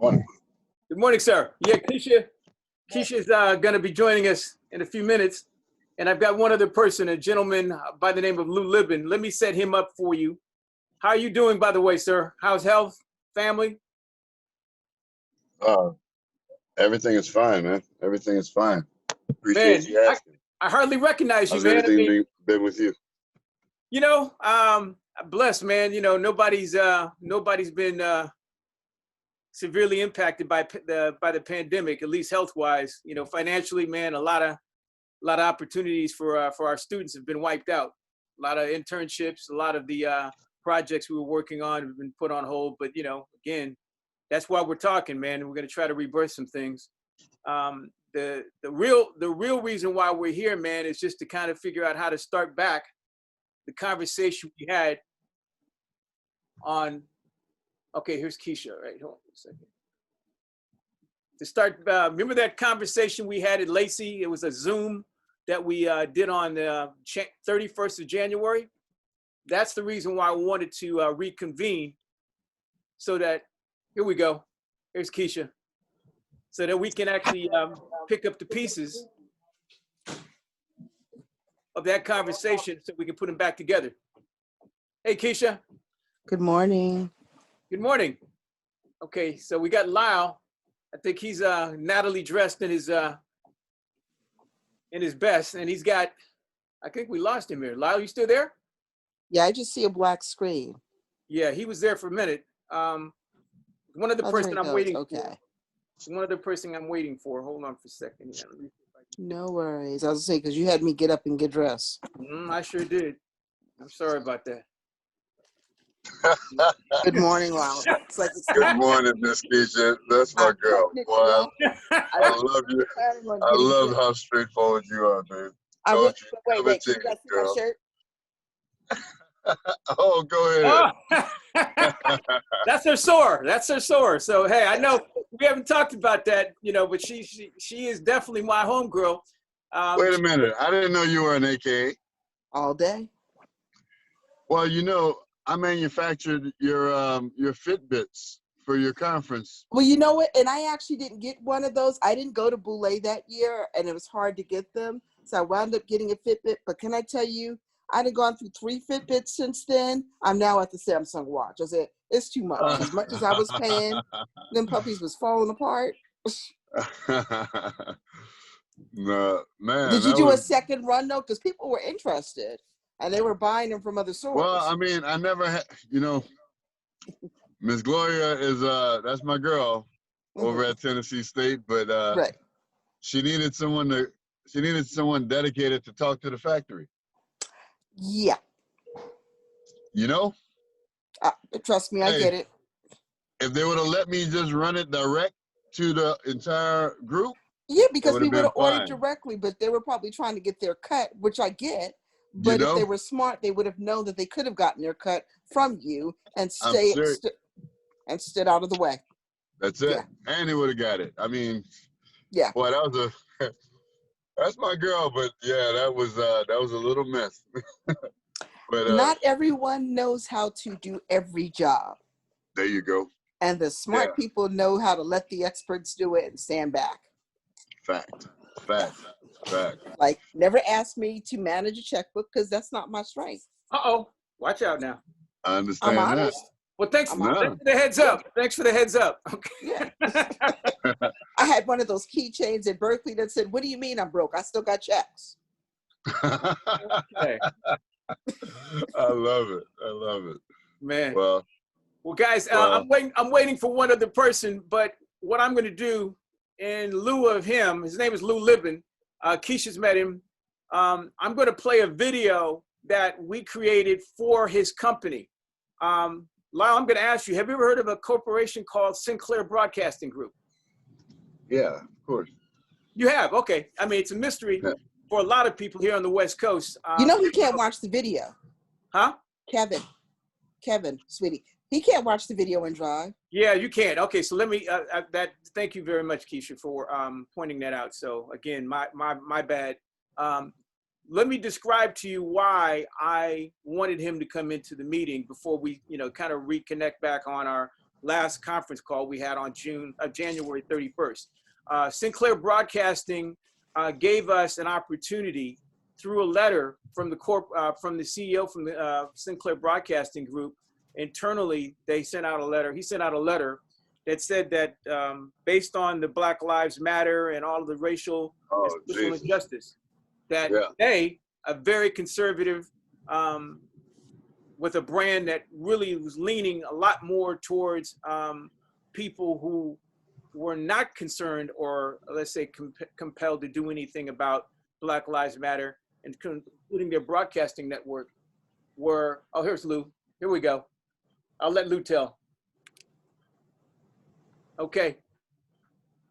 Morning. Good morning, sir. Yeah, Keisha's going to be joining us in a few minutes. And I've got one other person, a gentleman by the name of Lou Libin. Let me set him up for you. How are you doing, by the way, sir? How's health, family? Everything is fine, man. Everything is fine. Appreciate Man, you asking. I hardly recognize you, How's man. everything been with you? You know, blessed, man. You know, nobody's been severely impacted by the pandemic, at least health-wise. You know, financially, man, a lot of opportunities for our students have been wiped out. A lot of internships, a lot of the projects we were working on have been put on hold. But you know, again, that's why we're talking, man. And we're going to try to rebirth some things. The real reason why we're here, man, is just to kind of figure out how to start back the conversation we had on. Okay, here's Keisha. Right, hold on a second. To start, remember that conversation we had at Lacey? It was a Zoom that we did on the 31st of January. That's the reason why I wanted to reconvene, so that, here we go, here's Keisha, so that we can actually pick up the pieces of that conversation so we can put them back together. Hey, Keisha. Good morning. Good morning. Okay, so we got Lyle. I think he's Natalie dressed in his best, and he's got, I think we lost him here. Lyle, you still there? Yeah, I just see a black screen. Yeah, he was there for a minute. One other person I'm waiting for. One other person I'm waiting for. Hold on for a second. Yeah, let me see if I can... No worries. I was saying, because you had me get up and get dressed. I sure did. I'm sorry about that. Good morning, Lyle. Good morning, Miss Keisha. That's my girl. Boy, I love you. I love how straightforward you are, man. Wait, can you guys see my shirt? Oh, go ahead. Oh. That's her sore. That's her sore. So hey, I know we haven't talked about that, you know, but she is definitely my homegirl. Wait a minute. I didn't know you were an AKA. All day. Well, you know, I manufactured your Fitbits for your conference. Well, you know what? And I actually didn't get one of those. I didn't go to Boulay that year, and it was hard to get them. So I wound up getting a Fitbit. But can I tell you, I'd gone through 3 Fitbits since then. I'm now at the Samsung watch. I said, it's too much. As much as I was paying, them puppies was falling apart. No, man. Did you do a second run, though? Because people were interested, and they were buying them from other stores. Well, I mean, I never had, you know, Miss Gloria is, that's my girl over at Tennessee State, but right. she needed someone dedicated to talk to the factory. Yeah. You know? Trust me, I get it. If they would have let me just run it direct to the entire group. Yeah, because we would have ordered directly, but they were probably trying to get their cut, which I get. But if they were smart, they would have known that they could have gotten their cut from you and stood out of the way. That's it. Yeah. And they would have got it. I mean, yeah. Boy, that's my girl, but yeah, that was a little mess. But not everyone knows how to do every job. There you go. And the smart people know how to let the experts do it and stand back. Fact. Like, never ask me to manage a checkbook because that's not my strength. Uh-oh. Watch out now. I understand that. Honest. Well, thanks for the heads up. Thanks for the heads up. Okay. Yeah. I had one of those keychains at Berkeley that said, "What do you mean I'm broke? I still got checks." Okay. I love it. Man. Well, guys, I'm waiting for one other person, but what I'm going to do in lieu of him, his name is Lou Libin. Keisha's met him. I'm going to play a video that we created for his company. Lyle, I'm going to ask you, have you ever heard of a corporation called Sinclair Broadcasting Group? Yeah, of course. You have? Okay. I mean, it's a mystery for a lot of people here on the West Coast. You know he can't watch the video. Huh? Kevin, sweetie. He can't watch the video and drive. Yeah, you can't. Okay, so let me, thank you very much, Keisha, for pointing that out. So again, my bad. Let me describe to you why I wanted him to come into the meeting before we, kind of reconnect back on our last conference call we had on January 31st. Sinclair Broadcasting gave us an opportunity through a letter from the CEO from the Sinclair Broadcasting Group. Internally, they sent out a letter. He sent out a letter that said that based on the Black Lives Matter and all of the racial and social injustice, that they, a very conservative, with a brand that really was leaning a lot more towards people who were not concerned or, let's say, compelled to do anything about Black Lives Matter, including their broadcasting network, were, oh, here's Lou. Here we go. I'll let Lou tell. Okay.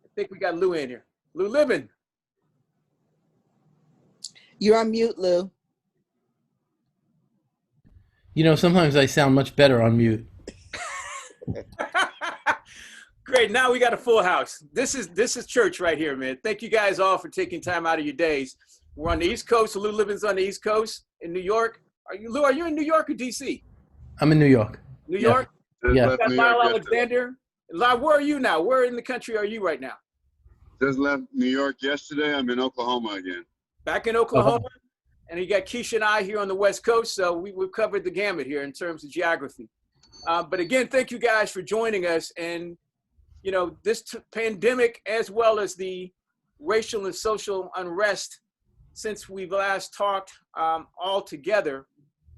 I think we got Lou in here. Lou Libin. You're on mute, Lou. You know, sometimes I sound much better on mute. Great. Now we got a full house. This is church right here, man. Thank you guys all for taking time out of your days. We're on the East Coast. So Lou Libin's on the East Coast in New York. Lou, are you in New York or DC? I'm in New York. New York? Yeah. You got Lyle Alexander. Lyle, where are you now? Where in the country are you right now? Just left New York yesterday. I'm in Oklahoma again. Back in Oklahoma. And you got Keisha and I here on the West Coast. So we've covered the gamut here in terms of geography. But again, thank you guys for joining us. And, you know, this pandemic, as well as the racial and social unrest since we've last talked all together,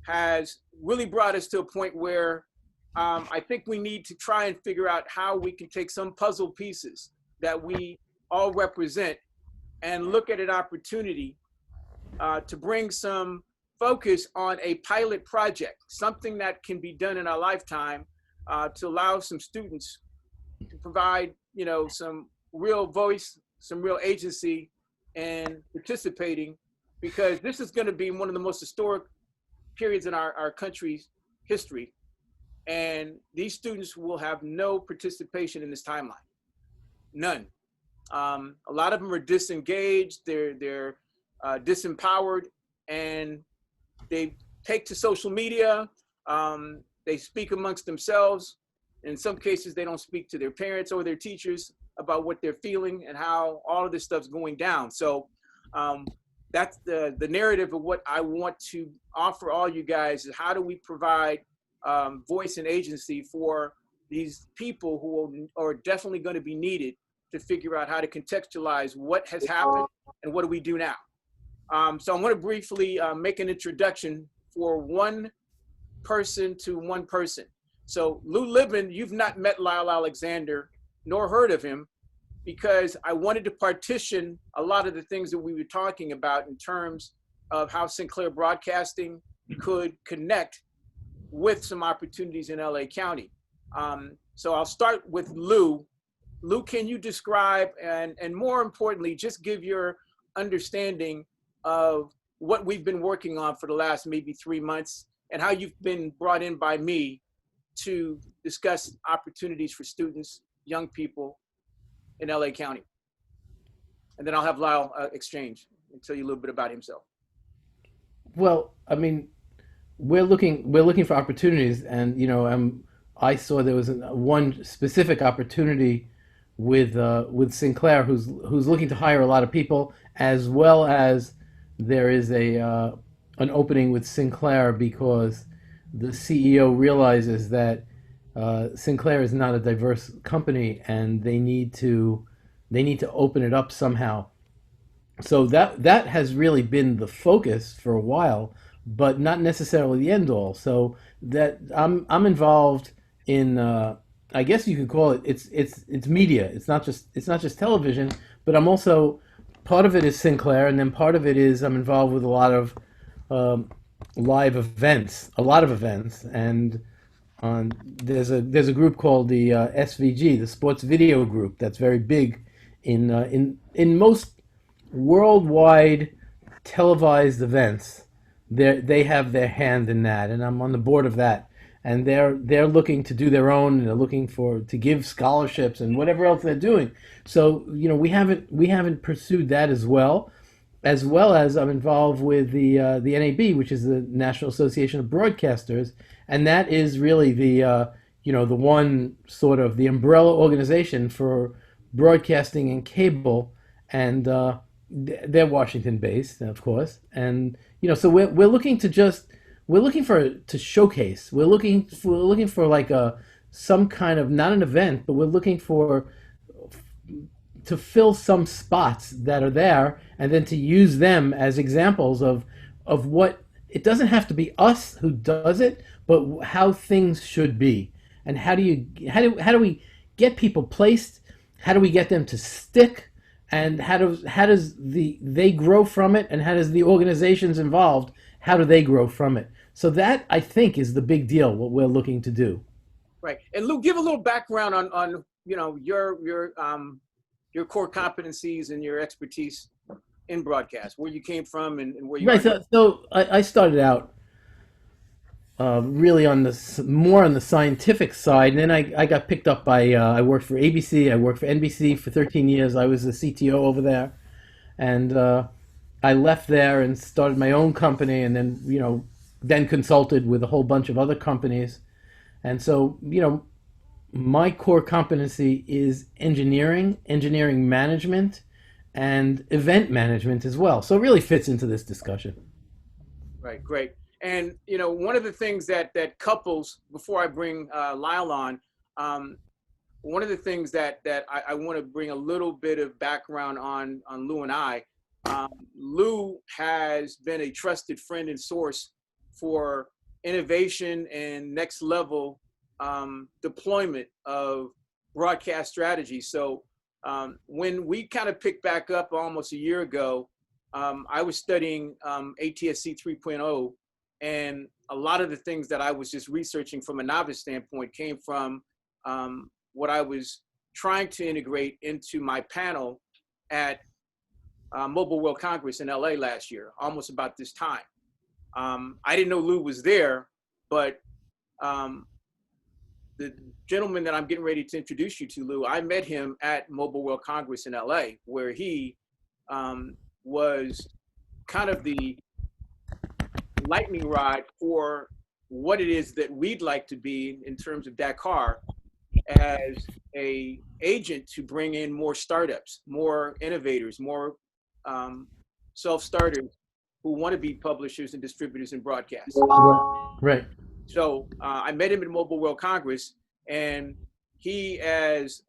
has really brought us to a point where I think we need to try and figure out how we can take some puzzle pieces that we all represent and look at an opportunity to bring some focus on a pilot project, something that can be done in our lifetime to allow some students to provide, you know, some real voice, some real agency in participating, because this is going to be one of the most historic periods in our country's history. And these students will have no participation in this timeline, none. A lot of them are disengaged, they're disempowered, and they take to social media. They speak amongst themselves. In some cases, they don't speak to their parents or their teachers about what they're feeling and how all of this stuff's going down. So that's the narrative of what I want to offer all you guys, is how do we provide voice and agency for these people who are definitely going to be needed to figure out how to contextualize what has happened and what do we do now. So I'm going to briefly make an introduction for one person to one person. So Lou Libin, you've not met Lyle Alexander nor heard of him, because I wanted to partition a lot of the things that we were talking about in terms of how Sinclair Broadcasting could connect with some opportunities in LA County. So I'll start with Lou. Lou, can you describe and more importantly, just give your understanding of what we've been working on for the last maybe 3 months and how you've been brought in by me to discuss opportunities for students, young people in LA County. And then I'll have Lyle exchange and tell you a little bit about himself. Well, I mean, we're looking for opportunities, and you know, I saw there was one specific opportunity with Sinclair, who's looking to hire a lot of people, as well as there is an opening with Sinclair because the CEO realizes that Sinclair is not a diverse company and they need to open it up somehow. So that has really been the focus for a while, but not necessarily the end all. So that I'm involved in I guess you could call it it's media. It's not just television, but I'm also part of it is Sinclair, and then part of it is I'm involved with a lot of live events, and there's a group called the SVG, the Sports Video Group, that's very big in most worldwide televised events. They have their hand in that, and I'm on the board of that. And they're looking to do their own, and they're looking to give scholarships and whatever else they're doing. So you know, we haven't pursued that as well as I'm involved with the NAB, which is the National Association of Broadcasters, and that is really the the one sort of the umbrella organization for broadcasting and cable, and they're Washington based, of course. And so we're looking to we're looking to showcase. We're looking for like some kind of, not an event, but we're looking for to fill some spots that are there, and then to use them as examples of what it doesn't have to be us who does it, but how things should be. And how do we get people placed? How do we get them to stick? And how does they grow from it? And how does the organizations involved, how do they grow from it? So that, I think, is the big deal, what we're looking to do. Right. And Lou, give a little background on your core competencies and your expertise in broadcast, where you came from and where you Right. are. So I started out really more on the scientific side, and then I got picked up by I worked for ABC, I worked for NBC for 13 years. I was the CTO over there, and I left there and started my own company, and then consulted with a whole bunch of other companies. And so my core competency is engineering management, and event management as well. So it really fits into this discussion. Right, great. And one of the things that couples, before I bring Lyle on, one of the things that I want to bring a little bit of background on Lou and I. Lou has been a trusted friend and source for innovation and next level deployment of broadcast strategy. So when we kind of picked back up almost a year ago, I was studying ATSC 3.0, and a lot of the things that I was just researching from a novice standpoint came from what I was trying to integrate into my panel at Mobile World Congress in LA last year, almost about this time. I didn't know Lou was there, but the gentleman that I'm getting ready to introduce you to, Lou, I met him at Mobile World Congress in LA, where he was kind of the lightning rod for what it is that we'd like to be in terms of Dakar, as a agent to bring in more startups, more innovators, more self-starters who want to be publishers and distributors in broadcast. Right. So I met him at Mobile World Congress, and he, as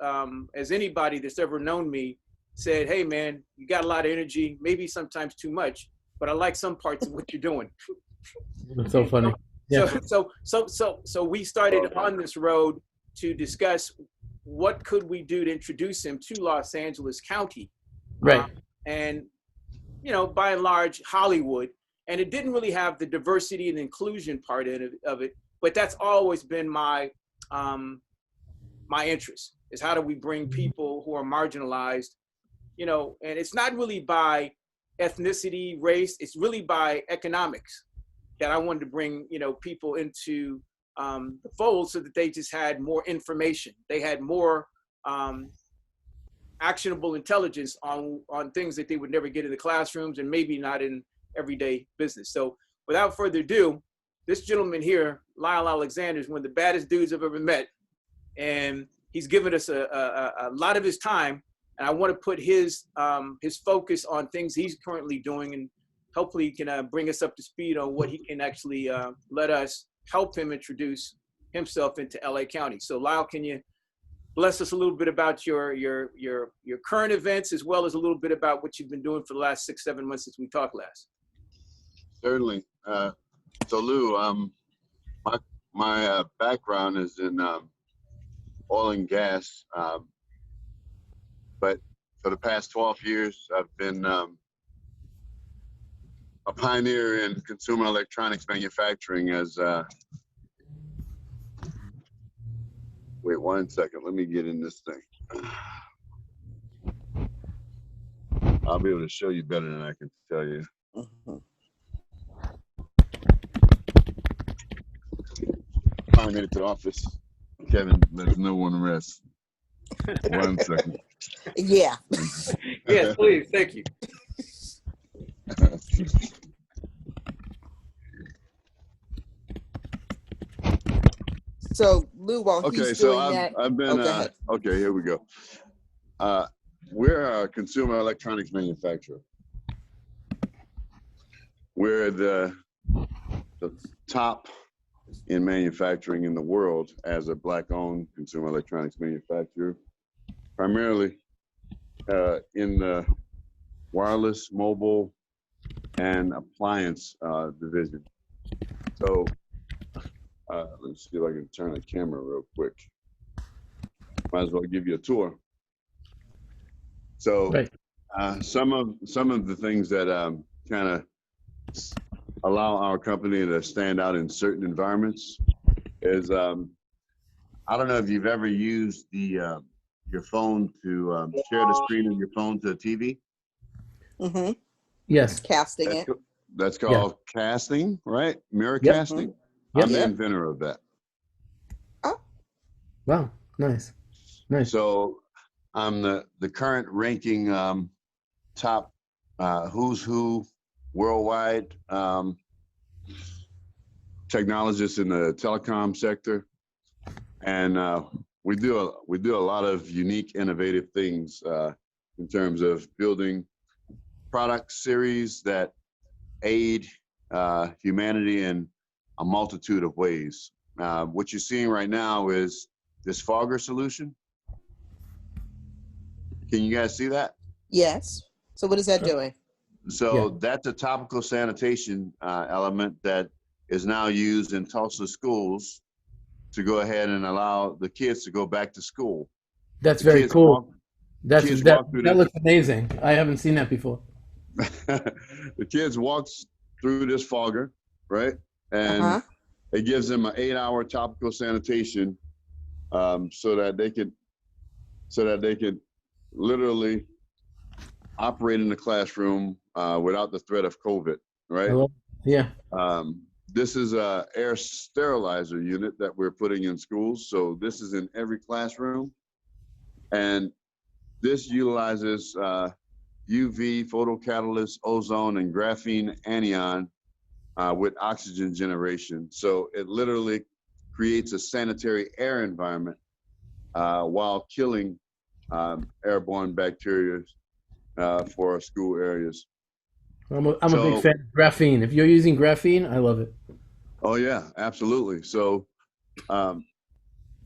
anybody that's ever known me, said, "Hey man, you got a lot of energy, maybe sometimes too much, but I like some parts of what you're doing." That's so funny. Yeah. So we started on this road to discuss what could we do to introduce him to Los Angeles County, Right. And by and large Hollywood. And it didn't really have the diversity and inclusion part of it, but that's always been my interest, is how do we bring people who are marginalized, and it's not really by ethnicity, race, it's really by economics that I wanted to bring, people into the fold, so that they just had more information. They had more actionable intelligence on things that they would never get in the classrooms, and maybe not in everyday business. So without further ado, this gentleman here, Lyle Alexander, is one of the baddest dudes I've ever met. And he's given us a lot of his time. And I want to put his focus on things he's currently doing, and hopefully he can bring us up to speed on what he can actually let us help him introduce himself into LA County. So Lyle, can you bless us a little bit about your current events, as well as a little bit about what you've been doing for the last 6-7 months since we talked last? Certainly. So Lou, my background is in oil and gas, but for the past 12 years, I've been a pioneer in consumer electronics manufacturing as wait 1 second, let me get in this thing. I'll be able to show you better than I can tell you. Finally made it to the office. Kevin, there's no one rest. 1 second. Yeah. Yes, please. Thank you. So Lou, while Okay, he's so doing that, I've been, go ahead. okay, here we go. We're a consumer electronics manufacturer. We're the top in manufacturing in the world as a Black-owned consumer electronics manufacturer, primarily in the wireless, mobile, and appliance division. So let's see if I can turn the camera real quick. Might as well give you a tour. So Right. some of the things that kind of allow our company to stand out in certain environments is I don't know if you've ever used the your phone to share the screen of your phone to a TV. Mm-hmm. Yes. Casting it. That's Yeah. called casting, right? Mirror Yep. casting. Yep. I'm the Yep. inventor of that. Oh, Wow. Nice. Nice. So I'm the current ranking top who's who worldwide technologists in the telecom sector, and we do a lot of unique, innovative things in terms of building product series that aid humanity in a multitude of ways. What you're seeing right now is this fogger solution. Can you guys see that? yes. So what is that doing? So Yeah. that's a topical sanitation element that is now used in Tulsa schools to go ahead and allow the kids to go back to school. That's The very kids cool. walk, kids walk through That this. looks amazing. I haven't seen that before. The kids walks through this fogger, right? And Uh-huh. it gives them an 8-hour topical sanitation so that they could literally operate in the classroom without the threat of COVID, right? Yeah. This is a air sterilizer unit that we're putting in schools. So this is in every classroom. And this utilizes UV, photocatalyst, ozone, and graphene anion with oxygen generation. So it literally creates a sanitary air environment while killing airborne bacteria for our school areas. I'm a big fan of graphene. If you're using graphene, I love it. Oh yeah, absolutely. So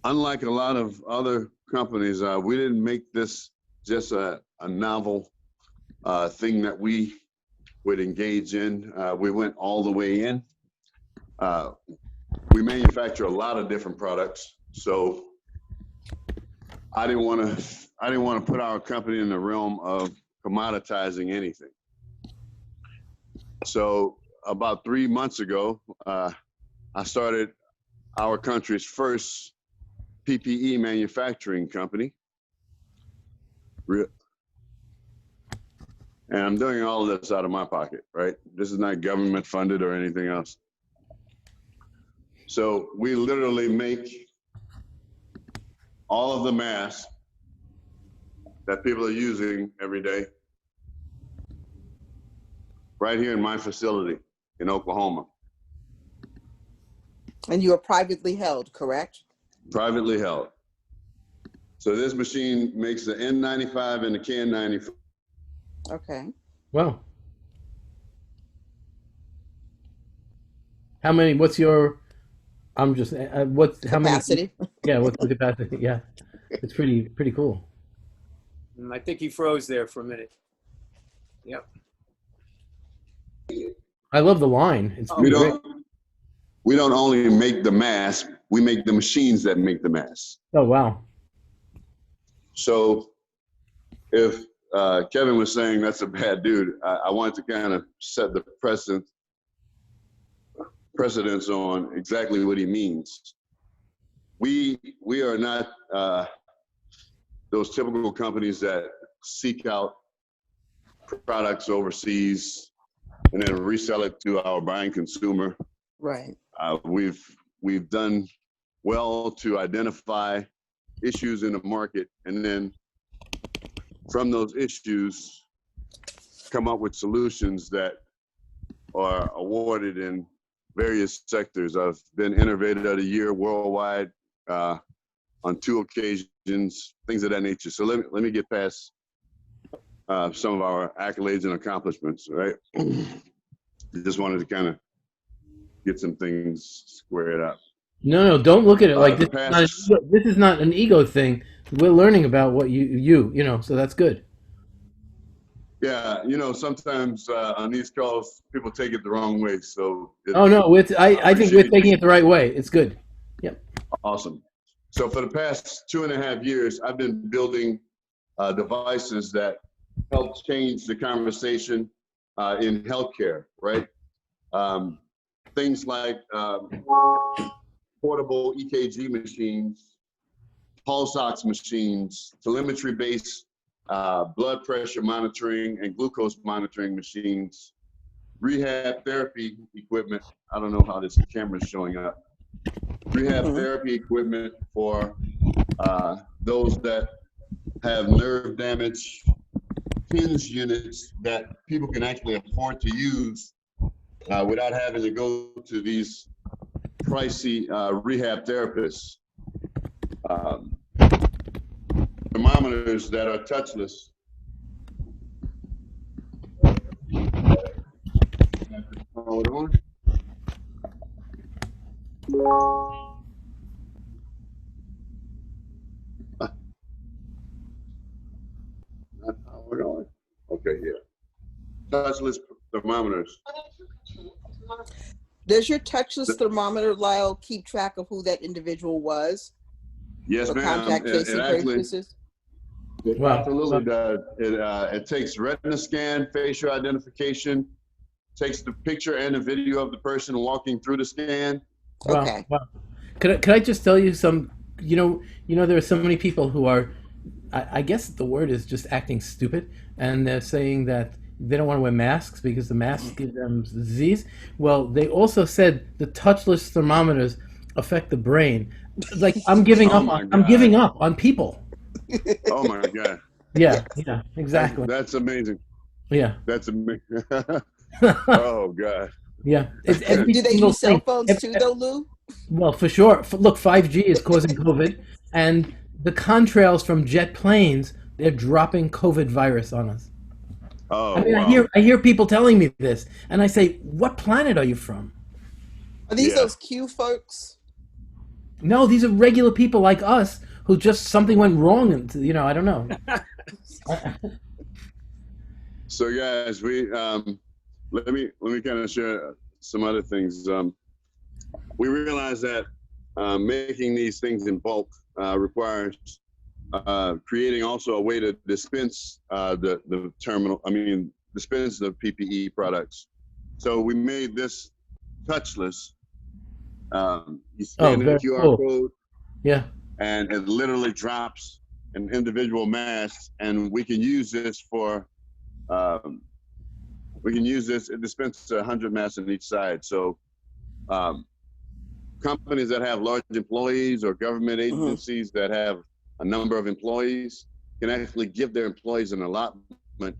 unlike a lot of other companies, we didn't make this just a novel thing that we would engage in. We went all the way in. We manufacture a lot of different products, so I didn't want to put our company in the realm of commoditizing anything. So about 3 months ago, I started our country's first PPE manufacturing company. And I'm doing all of this out of my pocket, right? This is not government funded or anything else. So we literally make all of the masks that people are using every day right here in my facility in Oklahoma. And you are privately held, correct? Privately held. So this machine makes the N95 and the KN95. Okay. Wow. How many? What's your? I'm just. What's how many? Capacity. Yeah. What's the capacity? Yeah. It's pretty cool. I think he froze there for a minute. Yep. I love the line. It's pretty great. We don't only make the mask, we make the machines that make the mask. Oh wow. So if Kevin was saying that's a bad dude, I wanted to kind of set the precedence on exactly what he means. We are not those typical companies that seek out products overseas and then resell it to our buying consumer. Right. We've done well to identify issues in the market, and then from those issues come up with solutions that are awarded in various sectors. I've been Innovator of the Year worldwide on 2 occasions, things of that nature. So let me get past some of our accolades and accomplishments, right? Just wanted to kind of get some things squared up. No, don't look at it like The this. past, This is not an ego thing. We're learning about what you know, so that's good. yeah, you know, sometimes on these calls, people take it the wrong way. So Oh no, I think we're appreciate taking you. it the right way. It's good. Yep. Awesome. So for the past 2.5 years, I've been building devices that help change the conversation in healthcare, right? Things like portable EKG machines, pulse ox machines, telemetry-based blood pressure monitoring and glucose monitoring machines, rehab therapy equipment. I don't know how this camera's showing up. Rehab therapy equipment for those that have nerve damage, TINS units that people can actually afford to use without having to go to these pricey rehab therapists. Thermometers that are touchless. Hold on. Hold on. Okay, yeah. Touchless thermometers. Does your touchless thermometer, Lyle, keep track of who that individual was Yes, for ma'am. contact tracing purposes? It Wow. absolutely does. It takes retina scan, facial identification, takes the picture and the video of the person walking through the scan. Wow. Okay. Wow. Could I just tell you some? You know, there are so many people who are, I guess the word is just acting stupid, and they're saying that they don't want to wear masks because the masks give them disease. Well, they also said the touchless thermometers affect the brain. Like I'm giving Oh up. my I'm God. giving up on people. Oh my God. Yeah. Yeah. Exactly. That's amazing. Yeah. That's amazing. Oh God. Yeah. It's every Do they single use cell thing. phones too, though, Lou? Well, for sure. Look, 5G is causing COVID, and the contrails from jet planes, they're dropping COVID virus on us. Oh I mean, wow. I hear people telling me this, and I say, "What planet are you from?" Are these Yeah. those Q folks? No, these are regular people like us who just something went wrong, and I don't know. So guys, we let me kind of share some other things. We realize that making these things in bulk requires creating also a way to dispense the terminal. I mean, dispense the PPE products. So we made this touchless. You scan the Very QR cool. code, Yeah. and it literally drops an individual mask, and we can use this for. It dispenses 100 masks on each side. So companies that have large employees or government agencies that have a number of employees can actually give their employees an allotment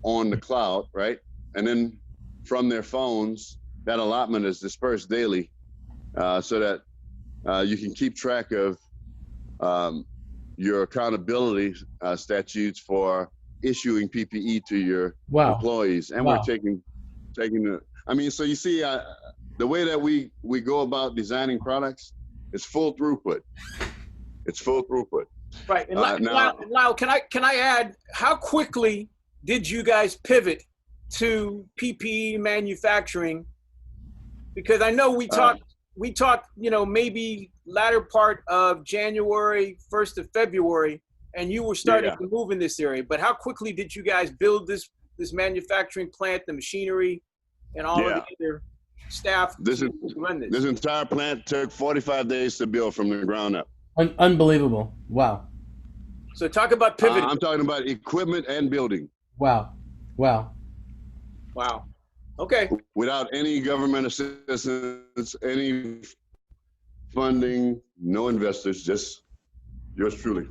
on the cloud, right? And then from their phones, that allotment is dispersed daily so that you can keep track of your accountability statutes for issuing PPE to your Wow. employees. And Wow. we're taking so you see, the way that we go about designing products is full throughput. It's full throughput. Right. And Now, Lyle, can I add, how quickly did you guys pivot to PPE manufacturing? Because I know we talked, maybe latter part of January, 1st of February, and you were starting to move in this area. But how quickly did you guys build this manufacturing plant, the machinery, and all of the other staff to run this? This entire plant took 45 days to build from the ground up. Unbelievable. Wow. So talk about pivoting. I'm talking about equipment and building. Wow. Wow. Wow. Okay. Without any government assistance, any funding, no investors, just yours truly.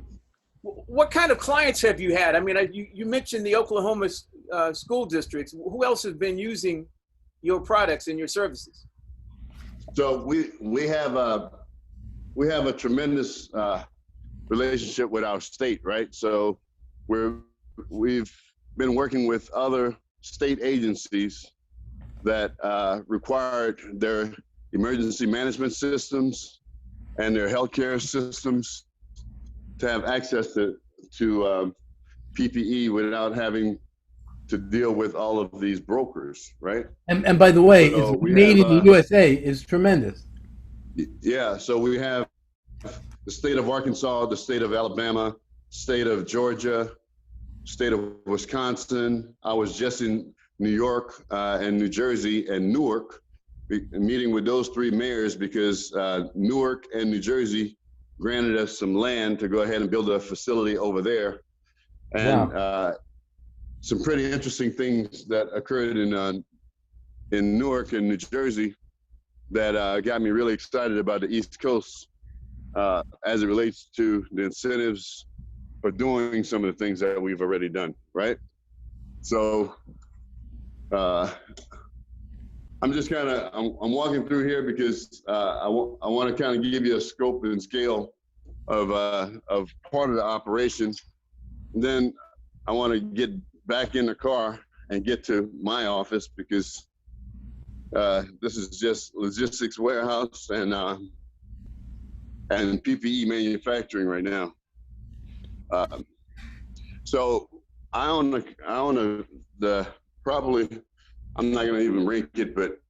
What kind of clients have you had? I mean, you mentioned the Oklahoma school districts. Who else has been using your products and your services? So we have a tremendous relationship with our state, right? So we've been working with other state agencies that required their emergency management systems and their healthcare systems to have access to PPE without having to deal with all of these brokers, right? And by the way, So it's we made have in the USA is tremendous. yeah, so we have the state of Arkansas, the state of Alabama, state of Georgia, state of Wisconsin. I was just in New York and New Jersey and Newark, meeting with those three mayors because Newark and New Jersey granted us some land to go ahead and build a facility over there. And Wow. Some pretty interesting things that occurred in Newark and New Jersey that got me really excited about the East Coast as it relates to the incentives for doing some of the things that we've already done, right? So I'm just kind of, I'm walking through here because I want to kind of give you a scope and scale of part of the operation. And then I want to get back in the car and get to my office because this is just logistics warehouse and PPE manufacturing right now. So I own the probably, I'm not going to even rank it, but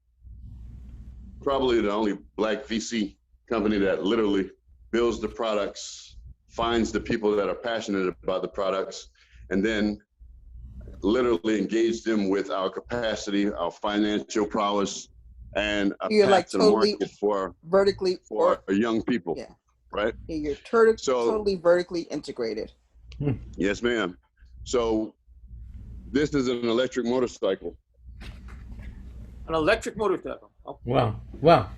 probably the only Black VC company that literally builds the products, finds the people that are passionate about the products, and then literally engage them with our capacity, our financial prowess, and a You're path like to the totally market for vertically young people, yeah. right? Yeah, you're So totally vertically integrated. yes, ma'am. So this is an electric motorcycle. An electric motorcycle. Okay. Wow. Wow.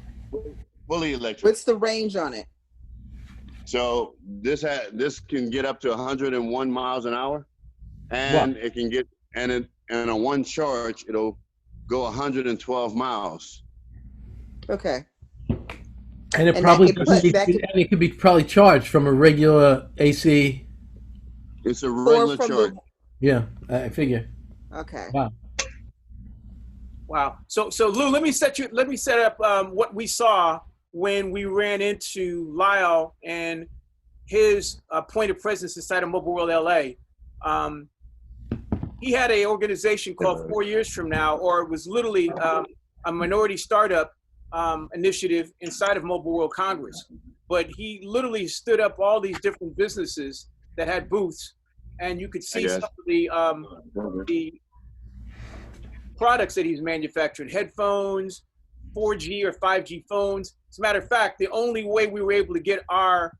Fully electric. What's the range on it? So this can get up to 101 miles an hour, and it can get and on one charge it'll go 112 miles. Okay. And it And probably that could and it could be probably charged from a regular AC. It's a regular from charge. Yeah, I figure. Okay. Wow. Wow. So Lou, let me set up what we saw when we ran into Lyle and his point of presence inside of Mobile World LA. He had an organization called 4 Years From Now, or it was literally a minority startup initiative inside of Mobile World Congress. But he literally stood up all these different businesses that had booths, and you could see some of the products that he's manufactured: headphones, 4G or 5G phones. As a matter of fact, the only way we were able to get our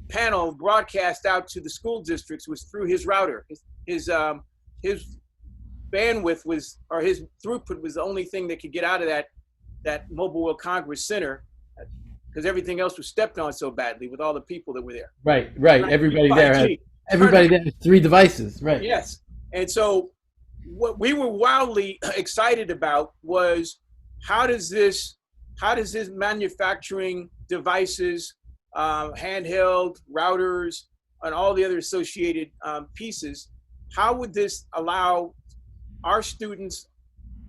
panel broadcast out to the school districts was through his router. His bandwidth was, or his throughput was the only thing that could get out of that Mobile World Congress Center, because everything else was stepped on so badly with all the people that were there. Right. Everybody there has 3 devices. Right. Yes. And so what we were wildly excited about was how does this manufacturing devices, handheld routers, and all the other associated pieces, how would this allow our students,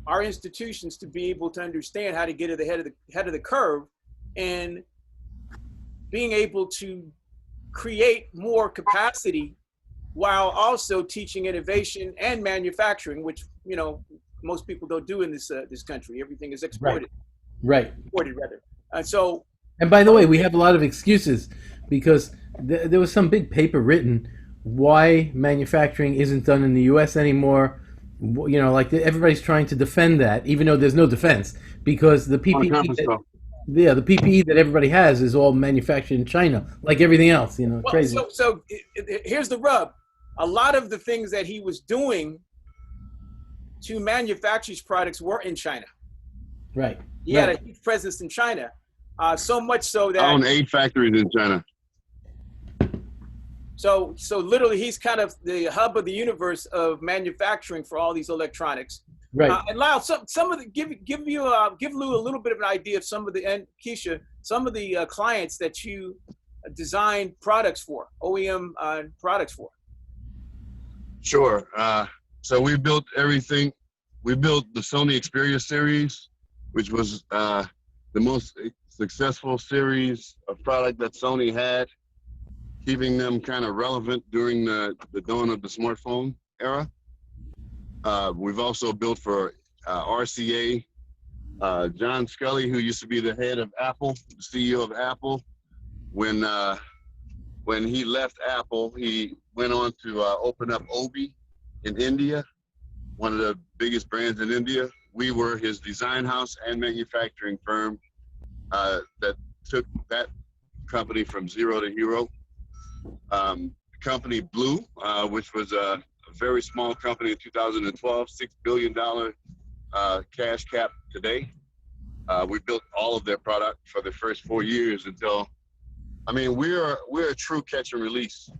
our institutions, to be able to understand how to get at the head of the curve and being able to create more capacity while also teaching innovation and manufacturing, which most people don't do in this country. Everything is exported. Right. Exported rather. So. And by the way, we have a lot of excuses because there was some big paper written why manufacturing isn't done in the U.S. anymore. Like everybody's trying to defend that, even though there's no defense, because the PPE, the PPE that everybody has is all manufactured in China, like everything else. Crazy. So here's the rub: a lot of the things that he was doing to manufacture his products were in China. Right. He had a huge presence in China, so much so that I own 8 factories in China. So literally, he's kind of the hub of the universe of manufacturing for all these electronics. Right. And Lyle, some of the give Lou a little bit of an idea of some of the, and Keisha, some of the clients that you design products for, OEM products for. Sure. So we built everything. We built the Sony Xperia series, which was the most successful series of product that Sony had, keeping them kind of relevant during the dawn of the smartphone era. We've also built for RCA. John Scully, who used to be the head of Apple, the CEO of Apple, when he left Apple, he went on to open up Obi in India, one of the biggest brands in India. We were his design house and manufacturing firm that took that company from zero to hero. Company Blue, which was a very small company in 2012, $6 billion cash cap today. We built all of their product for the first 4 years until, I mean, we're a true catch and release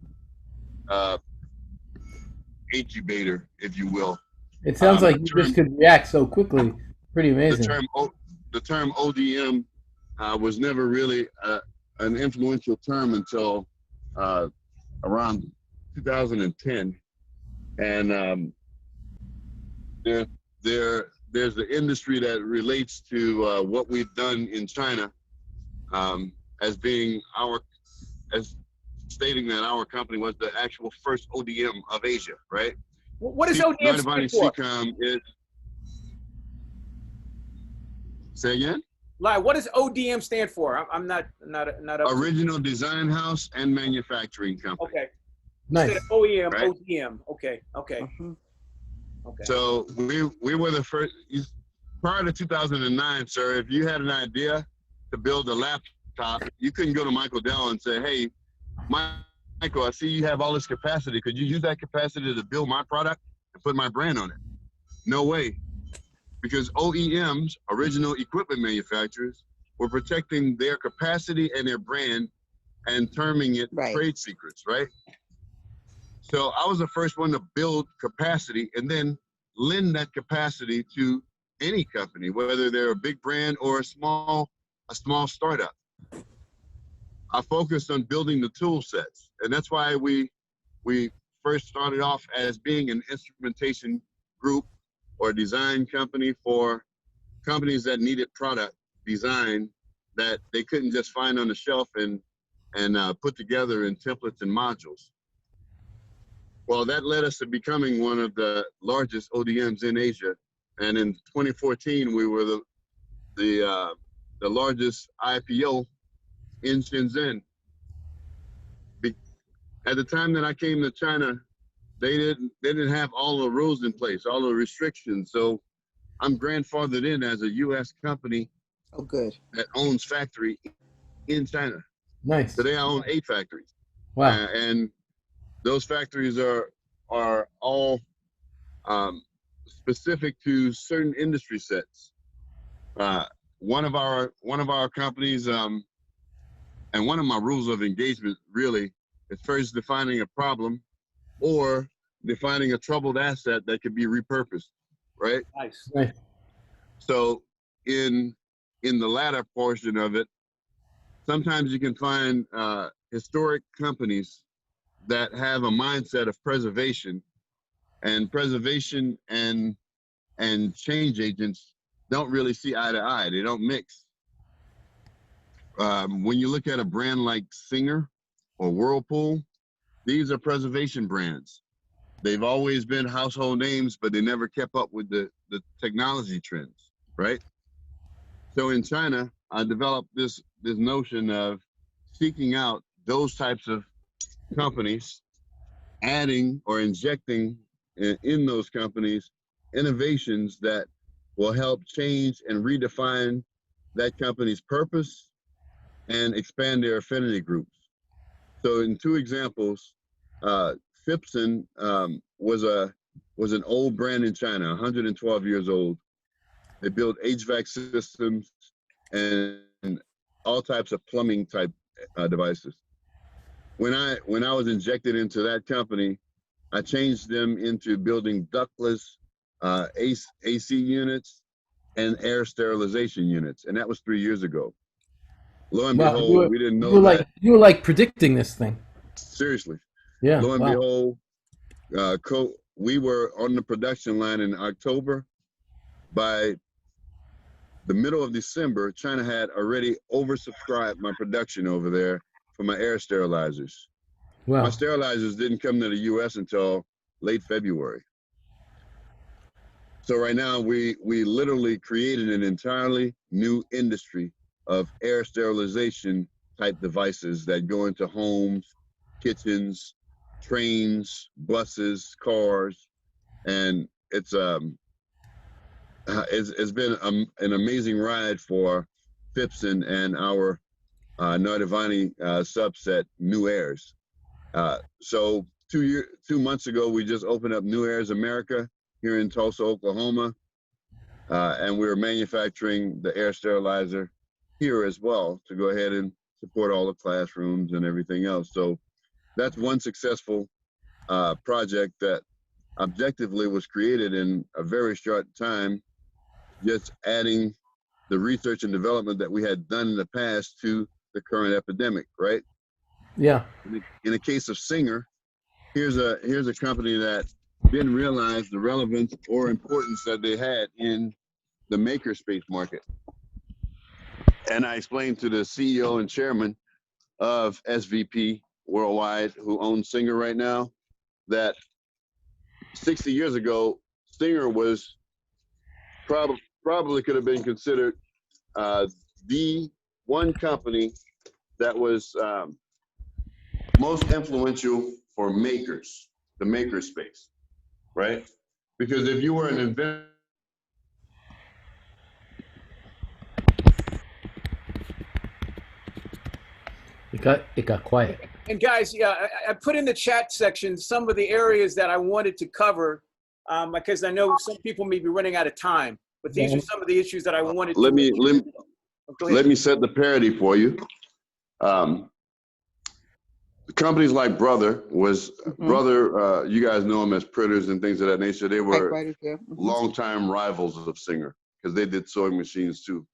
incubator, if you will. It sounds like you just could react so quickly. Pretty amazing. The term ODM was never really an influential term until around 2010, and there's the industry that relates to what we've done in China as being as stating that our company was the actual first ODM of Asia, right? What does ODM stand for? Is, say again? Like, what does ODM stand for? I'm not up Original Design House and Manufacturing Company. Okay. Nice. Instead of OEM, right? ODM. Okay. Okay. Okay. So we were the first. Prior to 2009, sir, if you had an idea to build a laptop, you couldn't go to Michael Dell and say, "Hey, Michael, I see you have all this capacity. Could you use that capacity to build my product and put my brand on it?" No way. Because OEMs, original equipment manufacturers, were protecting their capacity and their brand and terming it trade secrets, right? So I was the first one to build capacity and then lend that capacity to any company, whether they're a big brand or a small startup. I focused on building the tool sets, and that's why we first started off as being an instrumentation group or design company for companies that needed product design that they couldn't just find on the shelf and put together in templates and modules. Well, that led us to becoming one of the largest ODMs in Asia. And in 2014, we were the largest IPO in Shenzhen. At the time that I came to China, they didn't have all the rules in place, all the restrictions. So I'm grandfathered in as a U.S. company. Oh, good. That owns factory in China. Nice. Today I own 8 factories. Wow. And those factories are all specific to certain industry sets. One of our companies, and one of my rules of engagement really is first defining a problem or defining a troubled asset that could be repurposed, right? Nice. Nice. So in the latter portion of it, sometimes you can find historic companies that have a mindset of preservation, and preservation and change agents don't really see eye to eye. They don't mix. When you look at a brand like Singer or Whirlpool, these are preservation brands. They've always been household names, but they never kept up with the technology trends, right? So in China, I developed this notion of seeking out those types of companies, adding or injecting in those companies innovations that will help change and redefine that company's purpose and expand their affinity groups. So in 2 examples, Phipson was an old brand in China, 112 years old. They built HVAC systems and all types of plumbing type devices. When I was injected into that company, I changed them into building ductless AC units, and air sterilization units, and that was 3 years ago. Lo and Wow, behold, we didn't you know were that. like predicting this thing. Seriously, Yeah. lo and Wow. behold, we were on the production line in October. By the middle of December, China had already oversubscribed my production over there for my air sterilizers. My Wow. sterilizers didn't come to the U.S. until late February. So right now, we literally created an entirely new industry of air sterilization type devices that go into homes, kitchens, trains, buses, cars, and it's been an amazing ride for Phipson and our Noitivonne subset, New Airs. So 2 months ago, we just opened up New Airs America here in Tulsa, Oklahoma, and we're manufacturing the air sterilizer here as well to go ahead and support all the classrooms and everything else. So that's one successful project that objectively was created in a very short time, just adding the research and development that we had done in the past to the current epidemic, right? Yeah. In the case of Singer, here's a company that didn't realize the relevance or importance that they had in the makerspace market. And I explained to the CEO and chairman of SVP Worldwide, who owns Singer right now, that 60 years ago, Singer was probably could have been considered the one company that was most influential for makers, the maker space, right? Because if you were an inventor, It got quiet. And guys, yeah, I put in the chat section some of the areas that I wanted to cover, because I know some people may be running out of time. But these are some of the issues that I wanted let to. me let me set the parity for you. Companies like Brother was Brother. You guys know them as printers and things of that nature. They were longtime rivals of Singer because they did sewing machines too.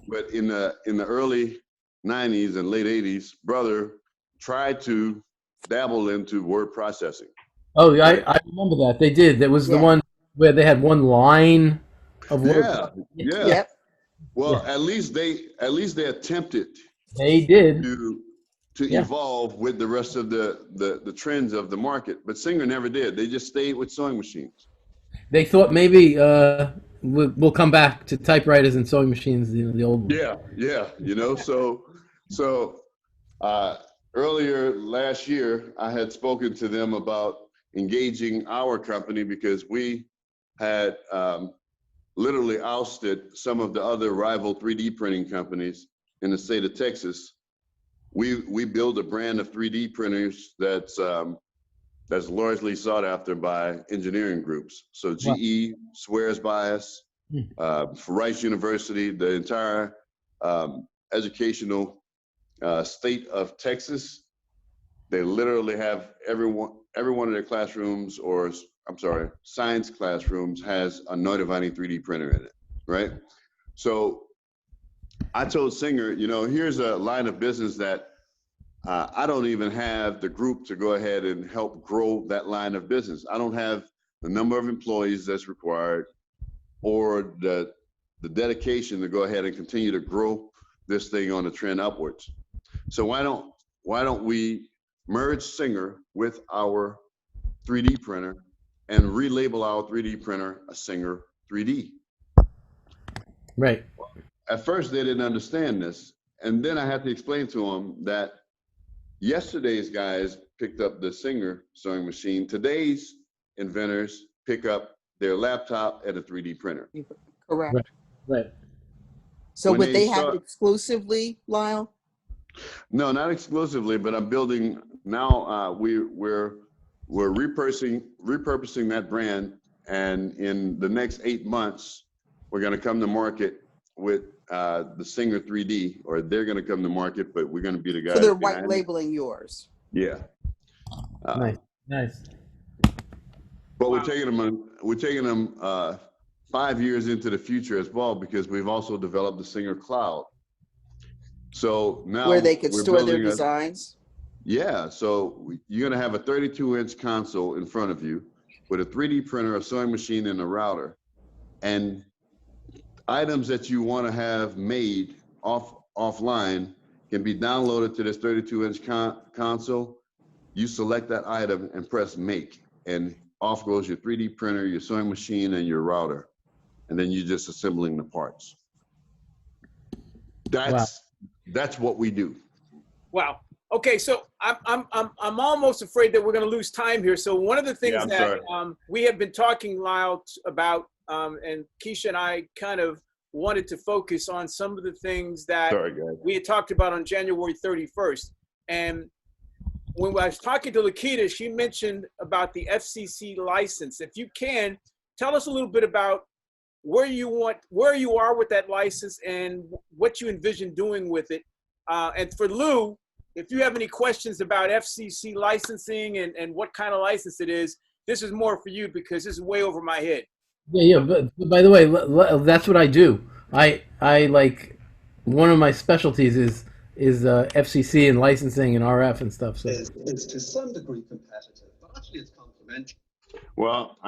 But in the early 90s and late 80s, Brother tried to dabble into word processing. Oh, I remember that. They did. There was the one where they had one line of work. Yeah. Yep. Well, at least they attempted. They did. To evolve with the rest of the trends of the market, but Singer never did. They just stayed with sewing machines. They thought maybe we'll come back to typewriters and sewing machines, the old ones. Yeah. You know, so earlier last year, I had spoken to them about engaging our company because we had literally ousted some of the other rival 3D printing companies in the state of Texas. We build a brand of 3D printers that's largely sought after by engineering groups. So GE swears by us, for Rice University, the entire educational state of Texas. They literally have every one of their classrooms, or I'm sorry, science classrooms has a Noitivonne 3D printer in it, right? So I told Singer, you know, here's a line of business that I don't even have the group to go ahead and help grow that line of business. I don't have the number of employees that's required or the dedication to go ahead and continue to grow this thing on a trend upwards. So why don't we merge Singer with our 3D printer and relabel our 3D printer a Singer 3D? Right. At first, they didn't understand this. And then I had to explain to them that yesterday's guys picked up the Singer sewing machine. Today's inventors pick up their laptop and a 3D printer. Correct. Right. So would they have it exclusively, Lyle? No, not exclusively, but I'm building now. We're repurposing that brand, and in the next 8 months, we're going to come to market with the Singer 3D, or they're going to come to market, but we're going to be the guys. So they're white labeling yours. Yeah. Nice. But Wow. we're taking them 5 years into the future as well, because we've also developed the Singer Cloud. So Where they now could we're store their building a, designs. yeah, so you're gonna have a 32-inch console in front of you with a 3D printer, a sewing machine, and a router. And items that you want to have made offline can be downloaded to this 32-inch console. You select that item and press make, and off goes your 3D printer, your sewing machine, and your router. And then you're just assembling the parts. Wow. That's what we do. Wow. Okay, so I'm almost afraid that we're going to lose time here. So one of the things I'm that sorry. we have been talking loud about, and Keisha and I kind of wanted to focus on some of the things that Sorry, guys. we had talked about on January 31st. And when I was talking to Lakita, she mentioned about the FCC license. If you can, tell us a little bit about where you are with that license and what you envision doing with it. And for Lou, if you have any questions about FCC licensing and what kind of license it is, this is more for you because this is way over my head. Yeah, but by the way, that's what I do. I like one of my specialties is FCC and licensing and RF and stuff. So is to some degree competitive, but actually it's complementary. Well,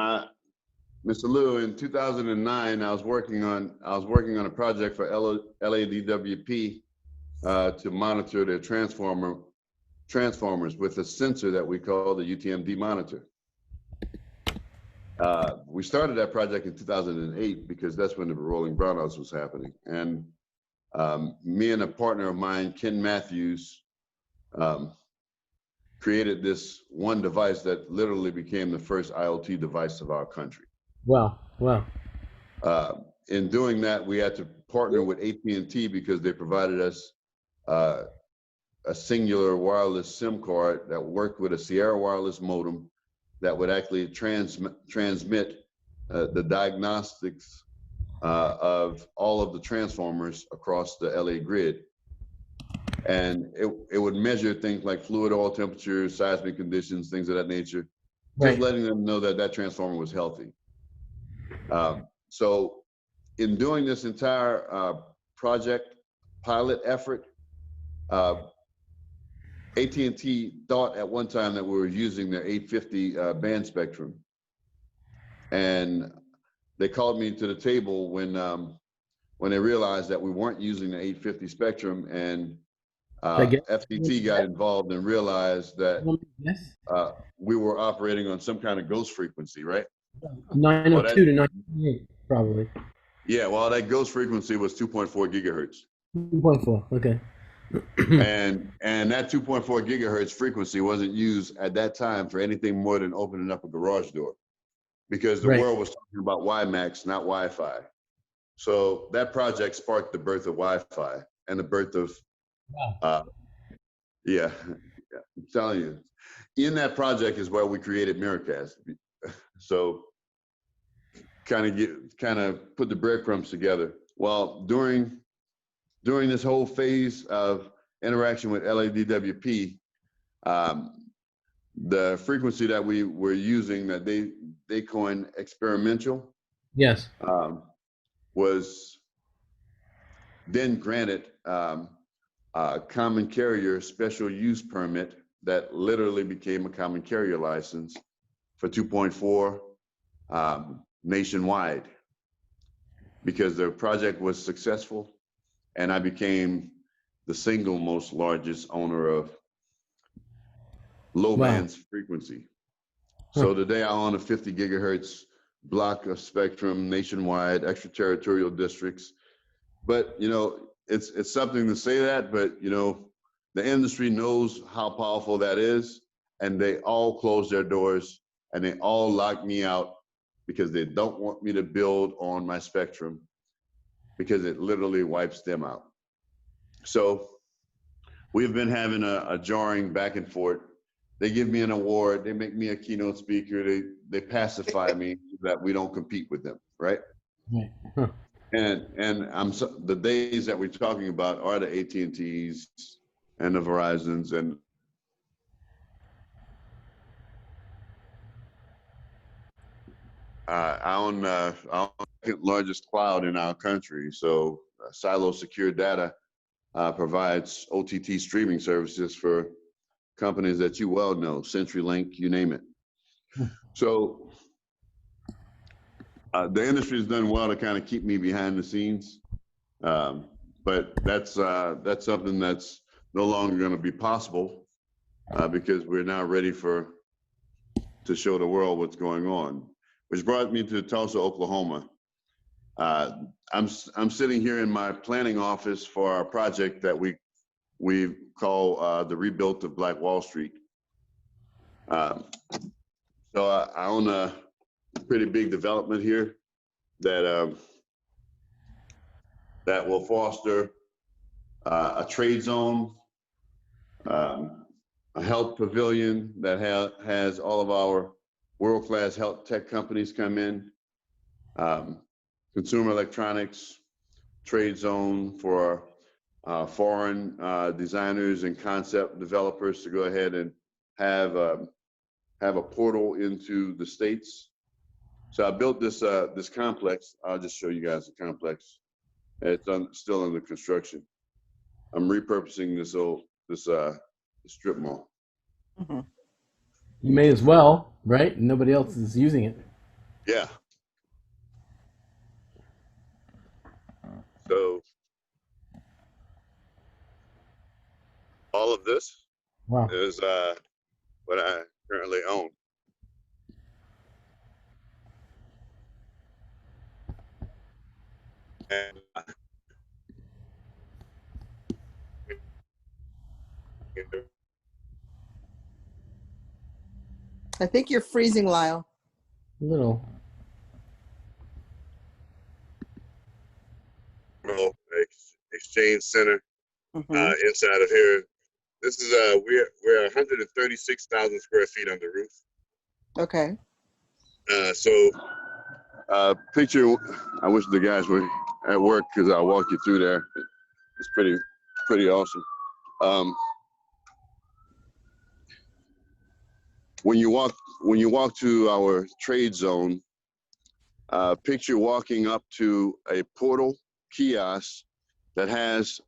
Mr. Liu, in 2009, I was working on a project for LADWP to monitor their transformers with a sensor that we call the UTMD monitor. We started that project in 2008 because that's when the rolling brownouts was happening. And me and a partner of mine, Ken Matthews, created this one device that literally became the first IoT device of our country. wow. In doing that, we had to partner with AT&T because they provided us a singular wireless SIM card that worked with a Sierra wireless modem that would actually transmit the diagnostics of all of the transformers across the LA grid. And it would measure things like fluid oil temperature, seismic conditions, things of that nature, just letting them know that that transformer was healthy. So in doing this entire project pilot effort, AT&T thought at one time that we were using their 850 band spectrum. And they called me to the table when they realized that we weren't using the 850 spectrum, and FCC got involved and realized that we were operating on some kind of ghost frequency, right? 902 to 928, probably. Yeah, well, that ghost frequency was 2.4 gigahertz. 2.4, okay. and that 2.4 gigahertz frequency wasn't used at that time for anything more than opening up a garage door, because the world was talking about WiMAX, not Wi-Fi. So that project sparked the birth of Wi-Fi and the birth of, I'm telling you, in that project is where we created Miracast. So kind of put the breadcrumbs together. Well, during this whole phase of interaction with LADWP, the frequency that we were using, that they coined experimental, yes, was then granted a common carrier special use permit that literally became a common carrier license for 2.4 nationwide, because the project was successful. And I became the single most largest owner of low band frequency. So today I own a 50 gigahertz block of spectrum nationwide, extraterritorial districts. But, you know, it's something to say that, but, you know, the industry knows how powerful that is, and they all close their doors and they all lock me out because they don't want me to build on my spectrum, because it literally wipes them out. So we've been having a jarring back and forth. They give me an award, they make me a keynote speaker, they pacify me that we don't compete with them, right? Huh. And the days that we're talking about are the AT&Ts and the Verizons and I own our second largest cloud in our country. So Silo Secure Data provides OTT streaming services for companies that you well know, CenturyLink, you name it. So the industry has done well to kind of keep me behind the scenes, but that's something that's no longer going to be possible because we're now ready to show the world what's going on. Which brought me to Tulsa, Oklahoma. I'm sitting here in my planning office for our project that we call the Rebuilt of Black Wall Street. So I own a pretty big development here that that will foster a trade zone, a health pavilion that has all of our world-class health tech companies come in, consumer electronics, trade zone for foreign designers and concept developers to go ahead and have a portal into the States. So I built this this complex. I'll just show you guys the complex. It's still under construction. I'm repurposing this strip mall. Mm-hmm. You may as well, right? Nobody else is using it. Yeah. So all of this Wow. is what I currently own. And I think you're freezing, Lyle. Little. exchange center Mm-hmm. inside of here. This is we're 136,000 square feet on the roof. Okay. So picture. I wish the guys were at work because I'll walk you through there. It's pretty awesome. When you walk to our trade zone, picture walking up to a portal kiosk that has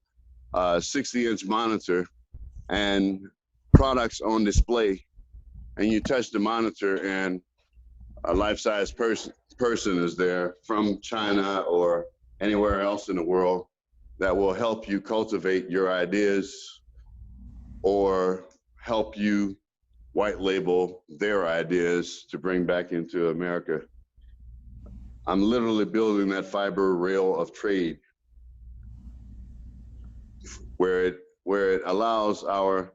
a 60-inch monitor and products on display, and you touch the monitor and a life-size person is there from China or anywhere else in the world that will help you cultivate your ideas or help you white label their ideas to bring back into America. I'm literally building that fiber rail of trade where it allows our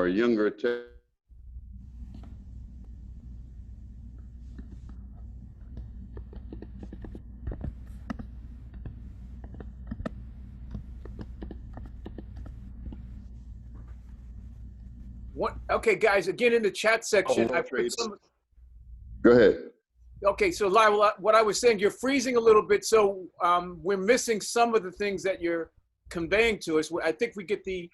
younger Okay, guys, again in the chat section, I put some. Go ahead. Okay, so Lyle, what I was saying, you're freezing a little bit, so we're missing some of the things that you're conveying to us. I think we get the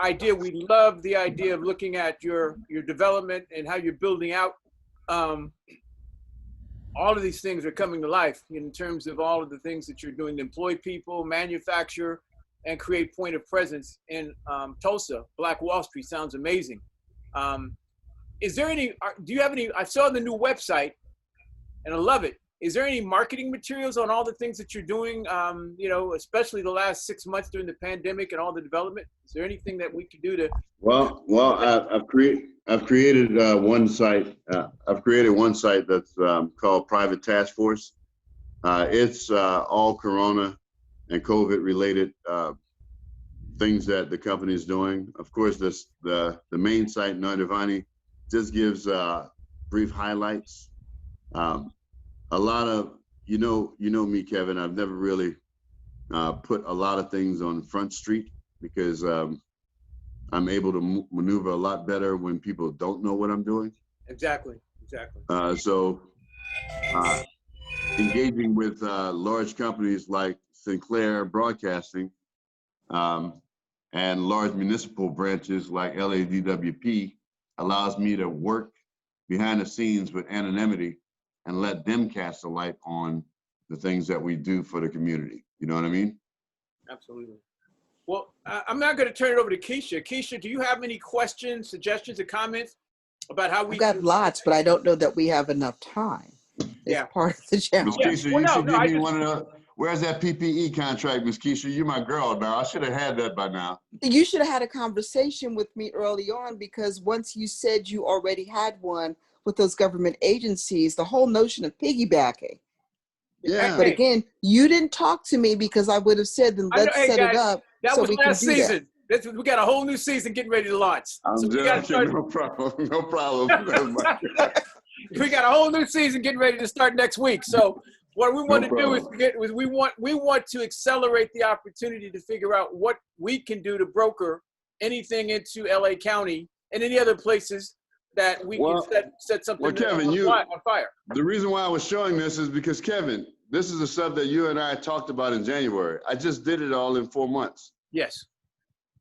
idea. We love the idea of looking at your development and how you're building out. All of these things are coming to life in terms of all of the things that you're doing to employ people, manufacture, and create point of presence in Tulsa. Black Wall Street sounds amazing. Is there any, do you have any, I saw the new website and I love it. Is there any marketing materials on all the things that you're doing, you know, especially the last 6 months during the pandemic and all the development? Is there anything that we could do to? Well, I've created one site. I've created one site that's called Private Task Force. It's all Corona and COVID related things that the company is doing. Of course, the main site, Noitivonne, just gives brief highlights. A lot of, you know me, Kevin, I've never really put a lot of things on Front Street because I'm able to maneuver a lot better when people don't know what I'm doing. Exactly. So engaging with large companies like Sinclair Broadcasting and large municipal branches like LADWP allows me to work behind the scenes with anonymity and let them cast a light on the things that we do for the community. You know what I mean? Absolutely. Well, I'm now going to turn it over to Keisha. Keisha, do you have any questions, suggestions, or comments about how we We've got lots, but I don't know that we have enough time. It's Yeah. part of the Miss challenge. Yeah. Keisha, Well, you no, should no, give I me just- one of the, where's that PPE contract, Miss Keisha? You're my girl now. I should have had that by now. You should have had a conversation with me early on, because once you said you already had one with those government agencies, the whole notion of piggybacking. Yeah. But Hey, again, you didn't talk to me, because I would have said, then I know- let's hey, set it guys, up that so was we can last do that. season. We got a whole new season getting ready to launch. I'm So we got to joking. start. No problem. No problem. We got a whole new season getting ready to start next week. So what we want No to do is problem. we want to accelerate the opportunity to figure out what we can do to broker anything into LA County and any other places that we Well- can set something well, Kevin, on fire. The reason why I was showing this is because, Kevin, this is the stuff that you and I talked about in January. I just did it all in 4 months. Yes.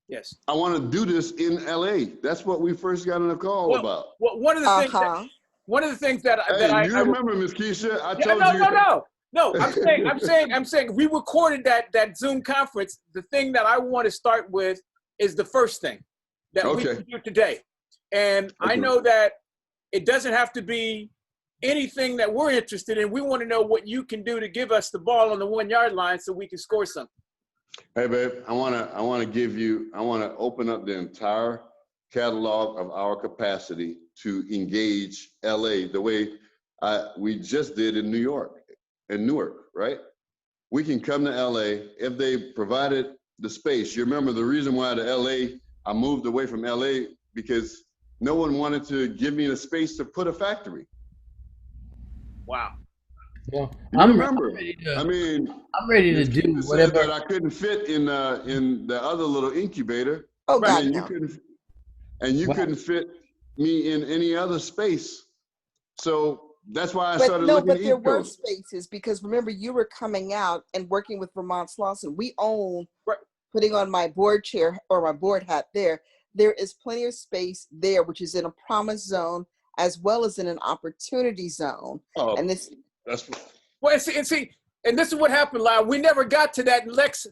Yes. I want to do this in LA. That's what we first got on the call about. Well, one of the things Uh-huh. one of the things that Hey, you remember, Miss Keisha? I Yeah, told no, you. no. I'm saying we recorded that Zoom conference. The thing that I want to start with is the first thing that we Okay. can do today. And I Okay. know that it doesn't have to be anything that we're interested in. We want to know what you can do to give us the ball on the 1 yard line so we can score something. Hey, babe, I want to open up the entire catalog of our capacity to engage LA the way we just did in New York and Newark, right? We can come to LA if they provided the space. You remember the reason why I moved away from LA, because no one wanted to give me the space to put a factory. Wow. Well, You I'm remember? ready to, I mean, I'm ready to Miss do Keisha said whatever. that I couldn't fit in the other little incubator. Oh, God, And no. you Wow. couldn't fit me in any other space. So that's why I But started no, looking but at there East were Coast. spaces, because remember, you were coming out and working with Vermont Slauson. We own, Right. putting on my board chair or my board hat there, there is plenty of space there, which is in a promise zone as well as in an opportunity zone. Oh, And this, that's Well, and this is what happened, Lyle. We never got to that next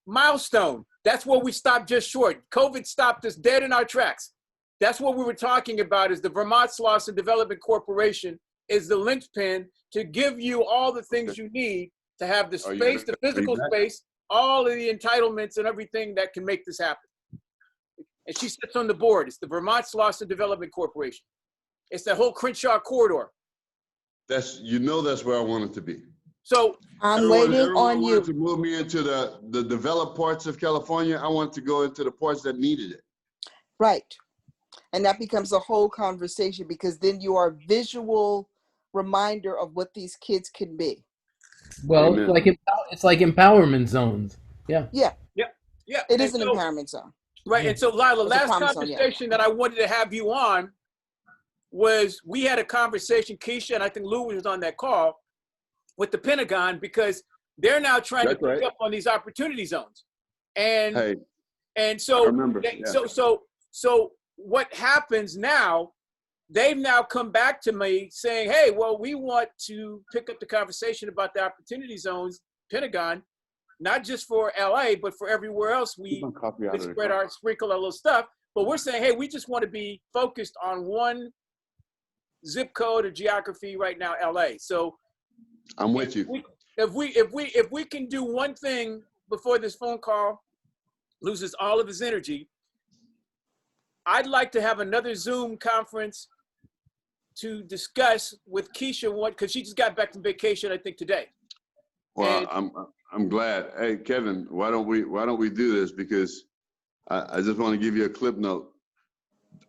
milestone. That's where we stopped just short. COVID stopped us dead in our tracks. That's what we were talking about, is the Vermont Slauson Development Corporation is the linchpin to give you all the things you need to have the Are you space, the ready physical back? space, all of the entitlements and everything that can make this happen. And she sits on the board. It's the Vermont Slauson Development Corporation. It's the whole Crenshaw corridor. that's where I wanted to be. I'm So Everyone waiting on wanted you. to move me into the developed parts of California. I wanted to go into the parts that needed it. Right. And that becomes a whole conversation, because then you are a visual reminder of what these kids can be. Well, Amen. it's like empowerment zones. Yeah. Yeah, yeah, it is and an so- empowerment zone. Right, Yeah. and so Lila, It's a last promise zone, yeah. conversation that I wanted to have you on was, we had a conversation, Keisha, and I think Lou was on that call, with the Pentagon, because they're now trying That's to pick right. up on these opportunity zones. And Hey, and I so remember. they- Yeah. so what happens now, they've now come back to me saying, hey, well, we want to pick up the conversation about the opportunity zones, Pentagon, not just for LA, but for everywhere else we Copy out of the sprinkle our little stuff. But we're saying, hey, we just want to be focused on one zip code or geography right now, LA. So I'm with you. if we can do one thing before this phone call loses all of his energy, I'd like to have another Zoom conference to discuss with Keisha, because she just got back from vacation, I think, today. Well, And- I'm glad. Hey, Kevin, why don't we do this? Because I just want to give you a clip note.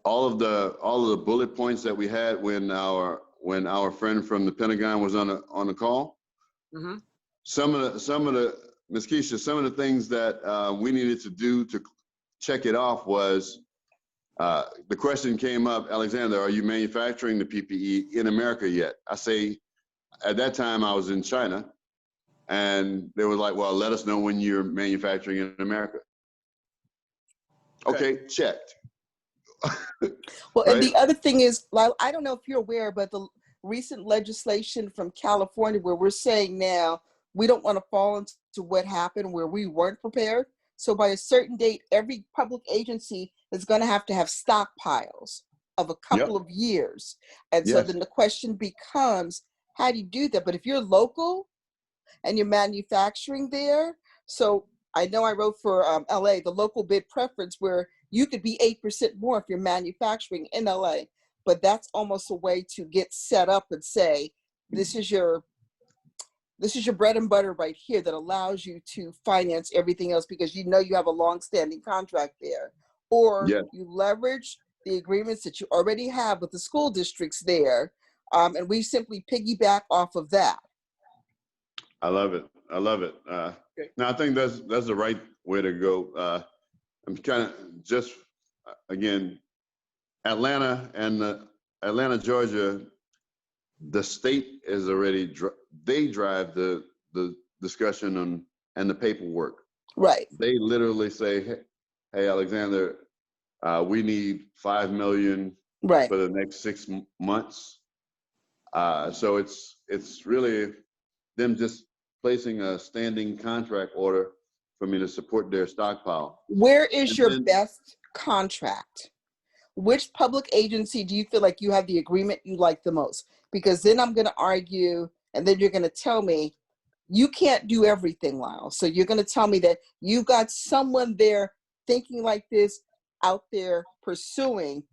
All of the bullet points that we had when our friend from the Pentagon was on the call. Mhm. Some of the Ms. Keisha, some of the things that we needed to do to check it off was the question came up, Alexander, are you manufacturing the PPE in America yet? I say, at that time I was in China, and they were like, well, let us know when you're manufacturing in America. Okay, checked. Well, and Right. the other thing is, Lyle, I don't know if you're aware, but recent legislation from California where we're saying now we don't want to fall into what happened where we weren't prepared. So by a certain date, every public agency is going to have stockpiles of a couple of years. And so Yes. then the question becomes, how do you do that? But if you're local and you're manufacturing there, so I know I wrote for LA, the local bid preference, where you could be 8% more if you're manufacturing in LA. But that's almost a way to get set up and say, this is your bread and butter right here that allows you to finance everything else because you know you have a long-standing contract there. Or Yes. you leverage the agreements that you already have with the school districts there, and we simply piggyback off of that. I love it. I love it. Now I think that's the right way to go. I'm kind of just again, Atlanta and Atlanta, Georgia. The state is already they drive the discussion on and the paperwork. Right. They literally say, "Hey, Alexander, we need $5 million Right. for the next 6 months." So it's really them just placing a standing contract order for me to support their stockpile. Where is And your then, best contract? Which public agency do you feel like you have the agreement you like the most? Because then I'm going to argue, and then you're going to tell me you can't do everything, Lyle. So you're going to tell me that you've got someone there thinking like this out there pursuing.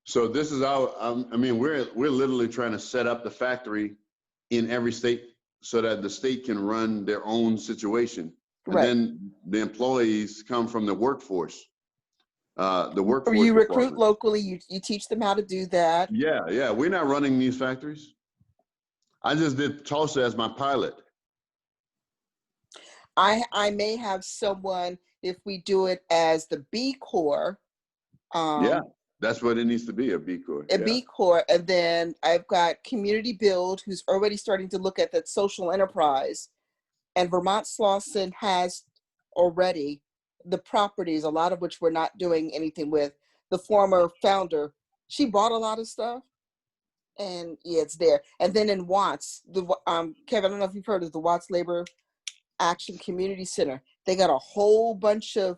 so this is our. I mean, we're literally trying to set up the factory in every state so that the state can run their own situation, and Right. then the employees come from the workforce. The workforce You recruit department. locally, you teach them how to do that. Yeah. We're not running these factories. I just did Tulsa as my pilot. I may have someone, if we do it as the B Corps. Yeah, that's what it needs to be, a B Corps. A B Corps, and then I've got Community Build, who's already starting to look at that social enterprise. And Vermont Slauson has already the properties, a lot of which we're not doing anything with. The former founder, she bought a lot of stuff, and yeah, it's there. And then in Watts, Kevin, I don't know if you've heard of the Watts Labor Action Community Center. They got a whole bunch of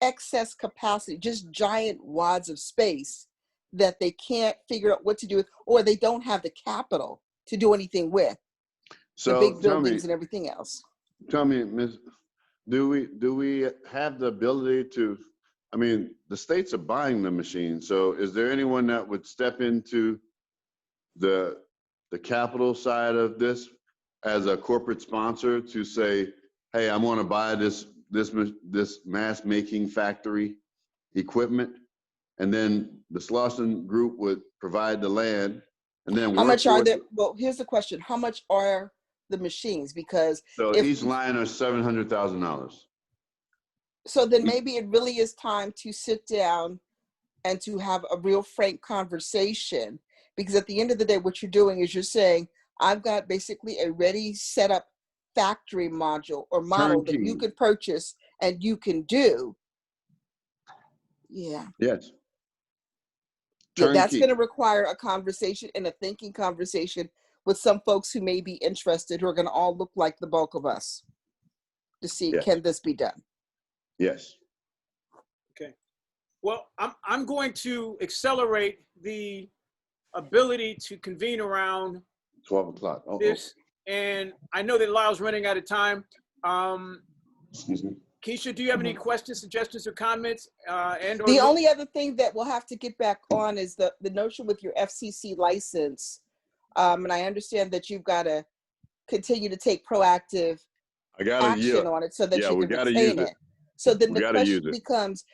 excess capacity, just giant wads of space that they can't figure out what to do with, or they don't have the capital to do anything with. So the big buildings and everything else. Tell me, Ms., do we have the ability to, I mean, the states are buying the machine. So is there anyone that would step into the capital side of this as a corporate sponsor to say, hey, I want to buy this mass making factory equipment, and then the Slauson Group would provide the land, and then how much are there? Well, here's the question: how much are the machines? Because so each line is $700,000. So then maybe it really is time to sit down and to have a real frank conversation. Because at the end of the day, what you're doing is you're saying, I've got basically a ready set up factory module or model that you could purchase and you can do. Yeah. Yes. Yeah, that's going to require a conversation and a thinking conversation with some folks who may be interested, who are going to all look like the bulk of us, to see, Yes. Can this be done? Yes. Okay. Well, I'm going to accelerate the ability to convene around 12 o'clock. this. And I know that Lyle's running out of time. Excuse me. Keisha, do you have any questions, suggestions, or comments? The only other thing that we'll have to get back on is the notion with your FCC license. And I understand that you've got to continue to take proactive action on it so that you can retain it. So then the question becomes,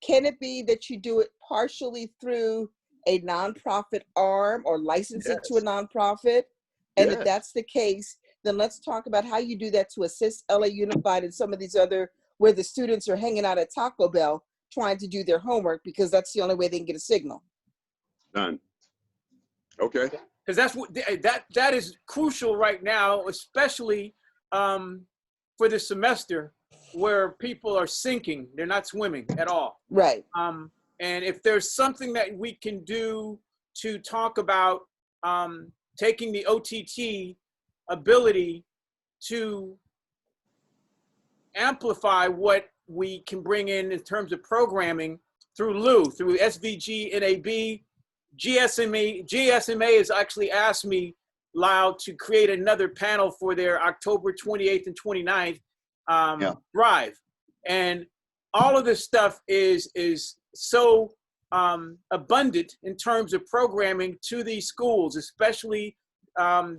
can it be that you do it partially through a nonprofit arm or license it to a nonprofit? And if that's the case, then let's talk about how you do that to assist LA Unified and some of these other, where the students are hanging out at Taco Bell trying to do their homework, because that's the only way they can get a signal. Done. Okay. Because that's what that is crucial right now, especially for this semester, where people are sinking, they're not swimming at all. Right. And if there's something that we can do to talk about taking the OTT ability to amplify what we can bring in terms of programming through LU, through SVG, NAB, GSMA. GSMA has actually asked me, Lyle, to create another panel for their October 28th and 29th drive. And all of this stuff is so abundant in terms of programming to these schools, especially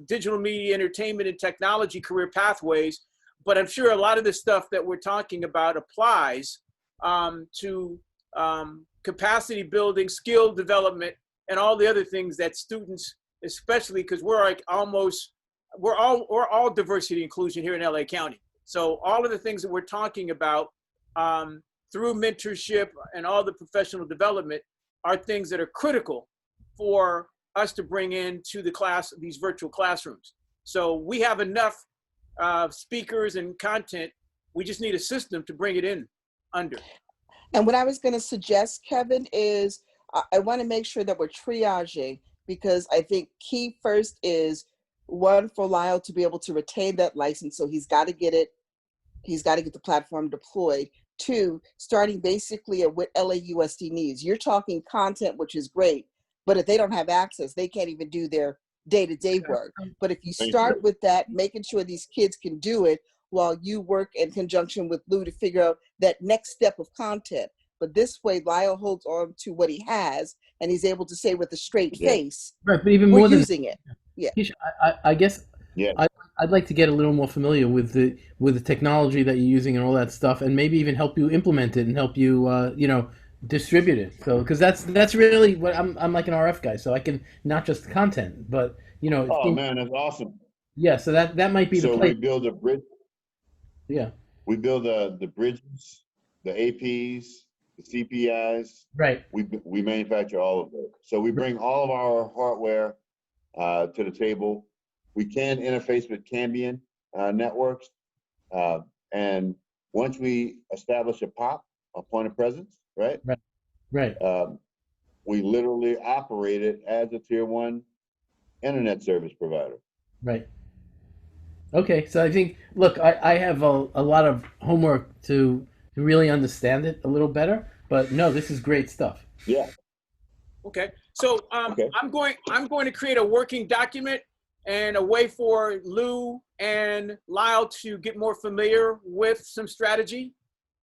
digital media, entertainment, and technology career pathways. But I'm sure a lot of the stuff that we're talking about applies to capacity building, skill development, and all the other things that students, especially because we're all diversity inclusion here in LA County. So all of the things that we're talking about through mentorship and all the professional development are things that are critical for us to bring into the class, these virtual classrooms. So we have enough speakers and content. We just need a system to bring it in under. And what I was going to suggest, Kevin, is I want to make sure that we're triaging, because I think key first is, one, for Lyle to be able to retain that license. So he's got to get it. He's got to get the platform deployed. Two, starting basically at what LAUSD needs. You're talking content, which is great, but if they don't have access, they can't even do their day-to-day work. But if you start with that, making sure these kids can do it while you work in conjunction with Lou to figure out that next step of content. But this way, Lyle holds on to what he has, and he's able to say with a straight face, right, but even we're more than using it. Yeah. Keisha, I guess I'd like to get a little more familiar with the technology that you're using and all that stuff, and maybe even help you implement it and help you distribute it. So because that's really what I'm like an RF guy, so I can not just content, but Oh man, that's awesome. Yeah, so that might be the So place. we build a bridge. Yeah. We build the bridges, the APs, the CPIs. Right. We manufacture all of those. So we bring all of our hardware to the table. We can interface with Cambian networks. And once we establish a point of presence, right? Right. We literally operate it as a tier 1 internet service provider. Right. Okay, so I think, look, I have a lot of homework to really understand it a little better, but no, this is great stuff. Yeah. Okay, so Okay. I'm going to create a working document and a way for Lou and Lyle to get more familiar with some strategy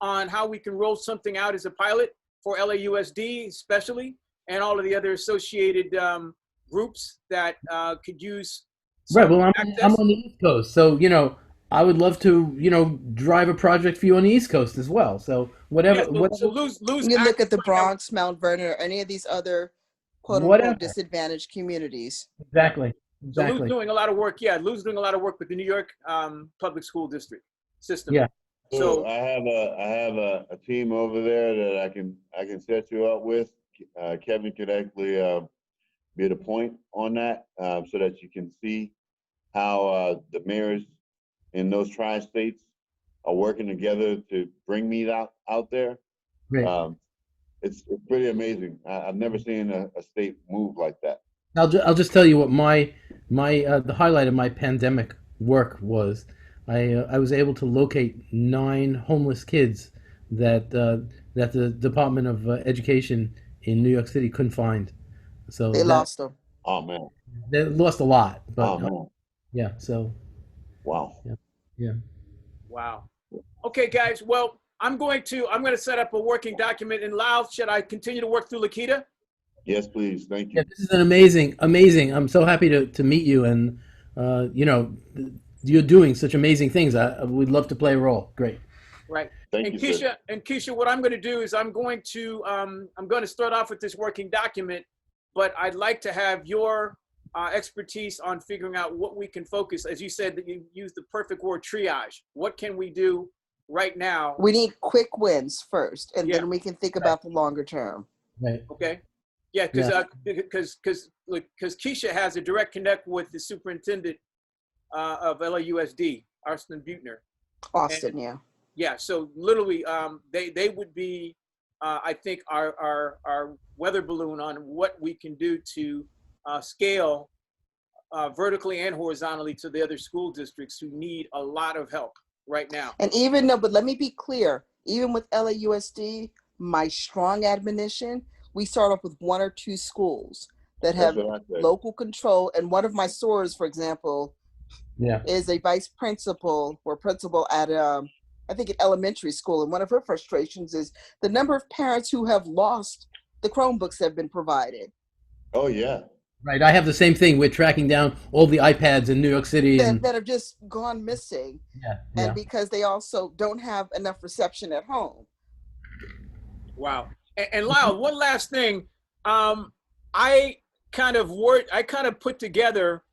on how we can roll something out as a pilot for LAUSD especially, and all of the other associated groups that could use. Right. Well, I'm on the East Coast, so I would love to drive a project for you on the East Coast as well. So whatever. Yeah, so Lou's You look at the Bronx, Mount Vernon, or any of these other quote Whatever. unquote disadvantaged communities. Exactly. So Lou's doing a lot of work. Yeah, Lou's doing a lot of work with the New York public school district system. Yeah. So I have a team over there that I can set you up with. Kevin could actually be the point on that, so that you can see how the mayors in those tri-states are working together to bring me out there. Right. It's pretty amazing. I've never seen a state move like that. I'll just tell you what my the highlight of my pandemic work was. I was able to locate 9 homeless kids that the Department of Education in New York City couldn't find. So They lost them. Oh man. They lost a lot, but Oh man. yeah. So Wow. yeah. Wow. Okay, guys. Well, I'm going to set up a working document. And Lyle, should I continue to work through Lakita? Yes, please. Thank you. Yeah, this is an amazing. I'm so happy to meet you, and you're doing such amazing things. We'd love to play a role. Great. Right. Thank you, sir. Keisha, what I'm going to do is I'm going to start off with this working document, but I'd like to have your expertise on figuring out what we can focus. As you said, that you used the perfect word, triage. What can we do right now? We need quick wins first, and then we can think about the longer term. Right. Okay. Yeah, because Keisha has a direct connect with the superintendent of LAUSD, Austin Buettner. Austin, yeah. Yeah, so literally, they would be I think, our weather balloon on what we can do to scale vertically and horizontally to the other school districts who need a lot of help right now. And even though, but let me be clear, even with LAUSD, my strong admonition, we start off with 1 or 2 schools that That's have what I say. local control. And one of my sorors, for example, Yeah. is a vice principal or principal at I think an elementary school. And one of her frustrations is the number of parents who have lost the Chromebooks that have been provided. Oh yeah. Right. I have the same thing. We're tracking down all the iPads in New York City, and That have just gone missing. yeah, And yeah. because they also don't have enough reception at home. Wow. And Lyle, one last thing. I kind of put together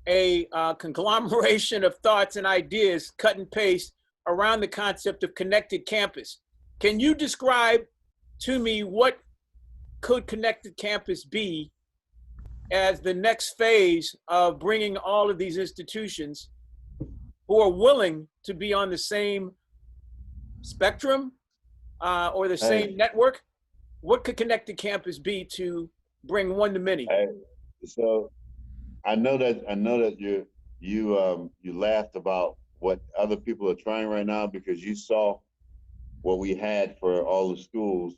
a conglomeration of thoughts and ideas, cut and paste, around the concept of connected campus. Can you describe to me what could connected campus be as the next phase of bringing all of these institutions who are willing to be on the same spectrum or the same network? What could connected campus be to bring one to many? So I know that you laughed about what other people are trying right now because you saw what we had for all the schools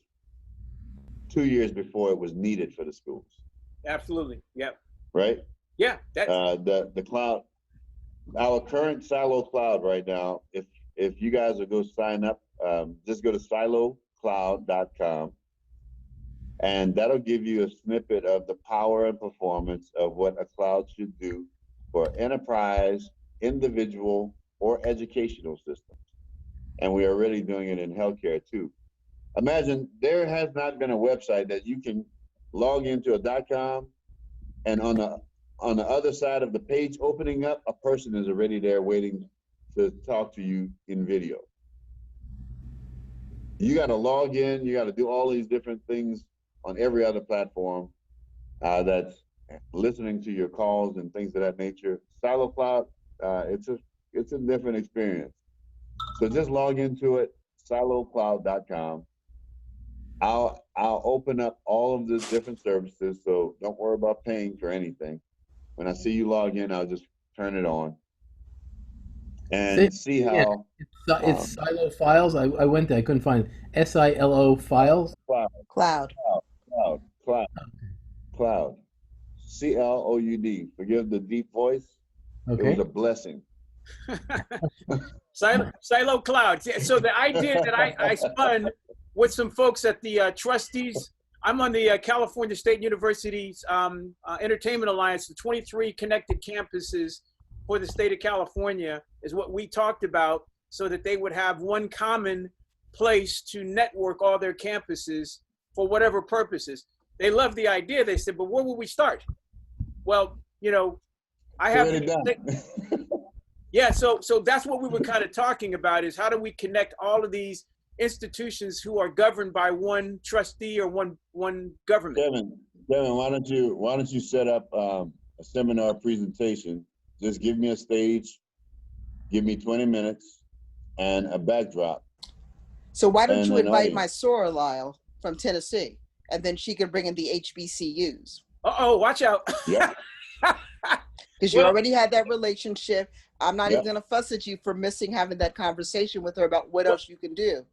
2 years before it was needed for the schools. Absolutely. Yep. Right? Yeah. That's The cloud, our current silo cloud right now, if you guys will go sign up, just go to silocloud.com, and that'll give you a snippet of the power and performance of what a cloud should do for enterprise, individual, or educational systems. And we are already doing it in healthcare too. Imagine there has not been a website that you can log into a .com, and on the other side of the page opening up, a person is already there waiting to talk to you in video. You got to log in, you got to do all these different things on every other platform that's listening to your calls and things of that nature. Silo Cloud, it's a different experience. So just log into it, silocloud.com. I'll open up all of the different services, so don't worry about paying for anything. When I see you log in, I'll just turn it on and see how. It's Silo Files. I went there. I couldn't find it. SILO Files. Cloud. Cloud. CLOUD. Forgive the deep voice. It was Okay. a blessing. Silo Cloud. So the idea that I spun with some folks at the trustees, I'm on the California State University's Entertainment Alliance, the 23 connected campuses for the state of California is what we talked about, so that they would have one common place to network all their campuses for whatever purposes. They loved the idea. They said, but where would we start? Well, I have yeah, so that's what we were kind of talking about, is how do we connect all of these institutions who are governed by one trustee or one government? Kevin, why don't you set up a seminar presentation? Just give me a stage, give me 20 minutes and a backdrop. So why don't you invite my soror, Lyle, from Tennessee, and then she can bring in the HBCUs. Watch out. Yeah. Because you already had that relationship. I'm not even going to fuss at you for missing having that conversation with her about what else you can do.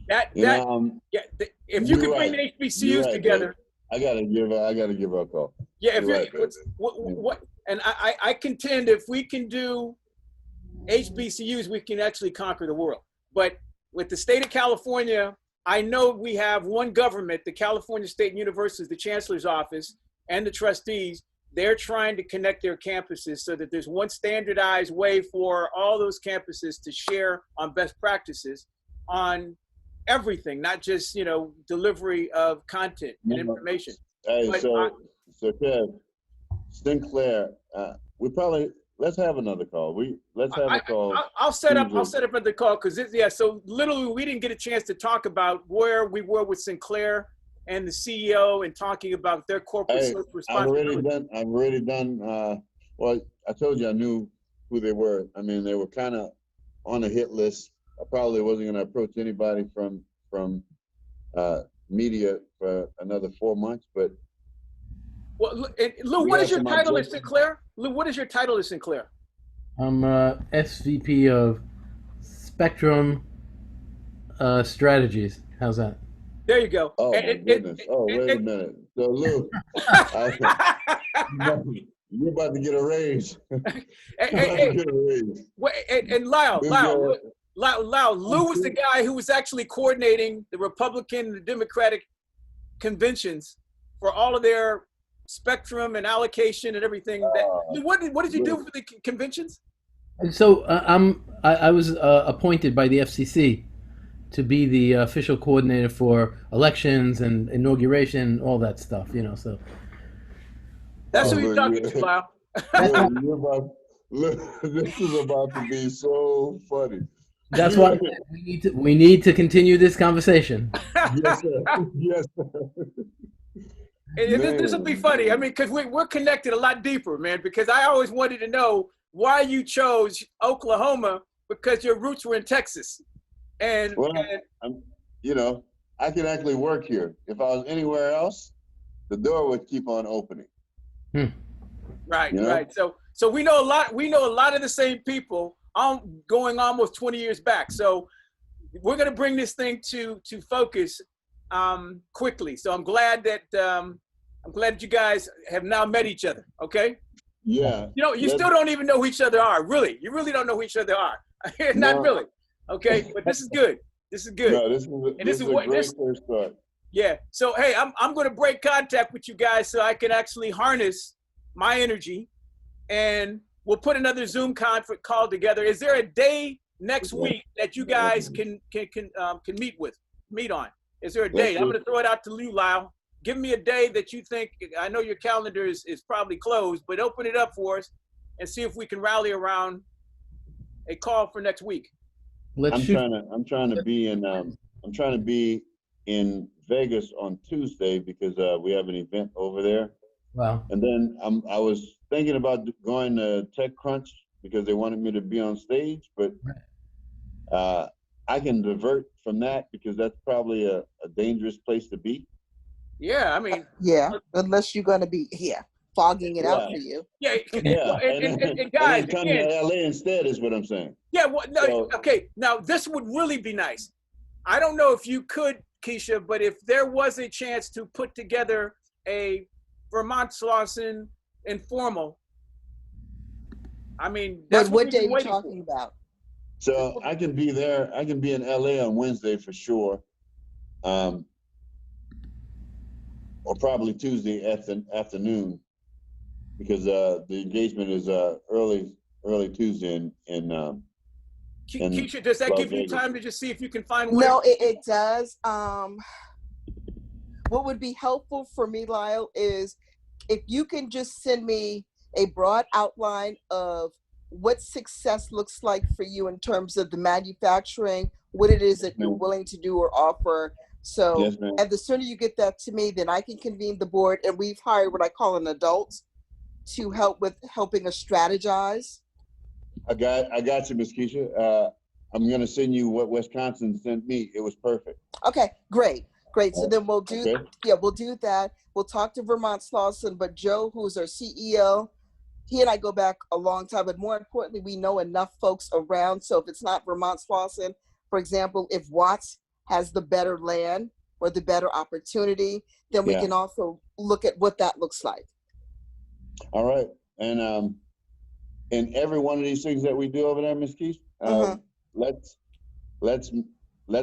If you could bring the HBCUs together. Baby. I gotta give her a call. Yeah, and I contend if we can do HBCUs, we can actually conquer the world. But with the state of California, I know we have one government, the California State University, the chancellor's office, and the trustees. They're trying to connect their campuses so that there's one standardized way for all those campuses to share on best practices on everything, not just, delivery of content and information. Hey, so Kev, Sinclair, let's have another call. Let's have a call. I'll set up another call because so literally we didn't get a chance to talk about where we were with Sinclair and the CEO and talking about their corporate social responsibility. I've already done. Well, I told you I knew who they were. I mean, they were kind of on a hit list. I probably wasn't going to approach anybody from media for another 4 months, but Well, and Lou, we what have is your some title at objectives. Sinclair? Lou, what is your title at Sinclair? I'm SVP of Spectrum Strategies. How's that? There you go. Oh my goodness. Oh, wait a And- minute. So Lou, I, you're about to get a raise. You're about to get a raise. and Lyle, We'll get- Lou was the guy who was actually coordinating the Republican and the Democratic conventions for all of their spectrum and allocation and everything. Lou, what did you do for the conventions? And so I was appointed by the FCC to be the official coordinator for elections and inauguration, all that stuff. So That's Oh, who you're Lou, talking to, Lyle. Lou, this is about to be so funny. that's why we need to continue this conversation. Yes, sir. Yes, sir. And this will be funny. I mean, because we're connected a lot deeper, man. Because I always wanted to know why you chose Oklahoma, because your roots were in Texas. And, Well, I can actually work here. If I was anywhere else, the door would keep on opening. right, You know? right. So we know a lot. We know a lot of the same people. Going almost 20 years back. So we're gonna bring this thing to focus quickly. So I'm glad that you guys have now met each other. Okay. Yeah. You still don't even know who each other are. Really, you really don't know who each other are. Not No. really. Okay, but this is good. This is good. No, this is a great first start. Yeah. So hey, I'm going to break contact with you guys so I can actually harness my energy, and we'll put another Zoom conference call together. Is there a day next week that you guys can meet on? Is there a date? I'm going to throw it out to you, Lyle. Give me a day that you think. I know your calendar is probably closed, but open it up for us and see if we can rally around a call for next week. Let's shoot. I'm trying to be in Vegas on Tuesday because we have an event over there. Wow. And then I was thinking about going to TechCrunch because they wanted me to be on stage, but I can divert from that because that's probably a dangerous place to be. Yeah, I mean. Yeah, unless you're going to be fogging it out Yeah. for you. Yeah, Yeah, and guys, then come again, to LA instead is what I'm saying. yeah, well, no, So- okay. Now this would really be nice. I don't know if you could, Keisha, but if there was a chance to put together a Vermont Slauson informal, I mean, that's But what we've day been are you waiting talking for. about? So I can be there. I can be in LA on Wednesday for sure, or probably Tuesday afternoon, because the engagement is early Tuesday in Keisha, does that Las give you Vegas. time to just see if you can find one? No, it does. What would be helpful for me, Lyle, is if you can just send me a broad outline of what success looks like for you in terms of the manufacturing, what it is that you're willing to do or offer. So, Yes, ma'am. and the sooner you get that to me, then I can convene the board. And we've hired what I call an adult to help with helping us strategize. I got you, Miss Keisha. I'm gonna send you what Wisconsin sent me. It was perfect. Okay, great. So then we'll do, Okay. we'll do that. We'll talk to Vermont Slauson, but Joe, who's our CEO, he and I go back a long time, but more importantly, we know enough folks around. So if it's not Vermont Slauson, for example, if Watts has the better land or the better opportunity, then we can also look at what that looks like. All right. And in every one of these things that we do over there, Ms. Keisha, let's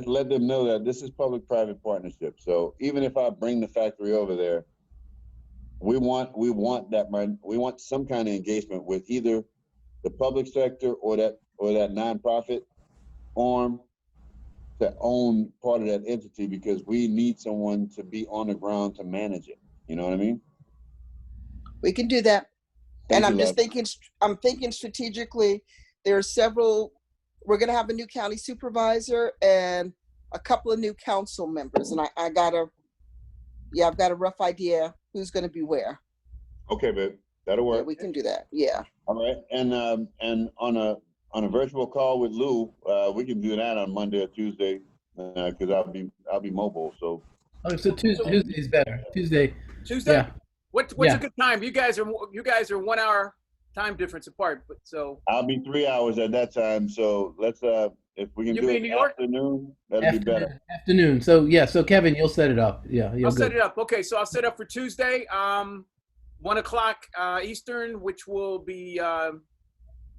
let them know that this is public-private partnership. So even if I bring the factory over there, we want some kind of engagement with either the public sector or that nonprofit arm to own part of that entity, because we need someone to be on the ground to manage it. You know what I mean? We can do that. Thank And I'm you, just love. I'm thinking strategically. There are several. We're going to have a new county supervisor and a couple of new council members, and I've got a rough idea who's going to be where. Okay, babe, that'll Yeah, work. we can do that. Yeah. All right, and on a virtual call with Lou, we can do that on Monday or Tuesday because I'll be mobile. So Oh, so Tuesday's better. Tuesday. Tuesday? Yeah. What's Yeah. a good time? You guys are 1 hour time difference apart, but so I'll be 3 hours at that time. So let's if we can You'll do be it in New York? afternoon, that'll be better. Afternoon. So yeah. So Kevin, you'll set it up. Yeah. You're I'll set good. it up. Okay, so I'll set up for Tuesday, 1 o'clock Eastern, which will be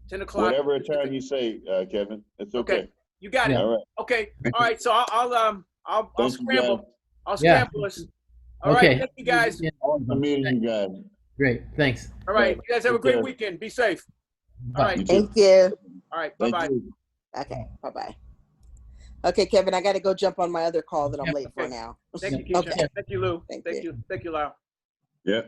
10 o'clock. Whatever time you say, Kevin, it's okay. You got it. Yeah. All right. Okay. All right. So I'll Thank you, guys. scramble. I'll Yeah. scramble us. All right. Okay. Thank you guys. Yeah. Awesome meeting you guys. Great. Thanks. All right. You guys have a Take great care. weekend. Be safe. Bye. All right. You too. Thank you. All right. Bye Thank bye. you. Okay, bye-bye. Okay, Kevin, I got to go jump on my other call that I'm Yeah, late for okay. now. Thank you, Keisha. Okay. Thank you, Lou. Thank Thank you. you. Thank you, Lau. Yeah.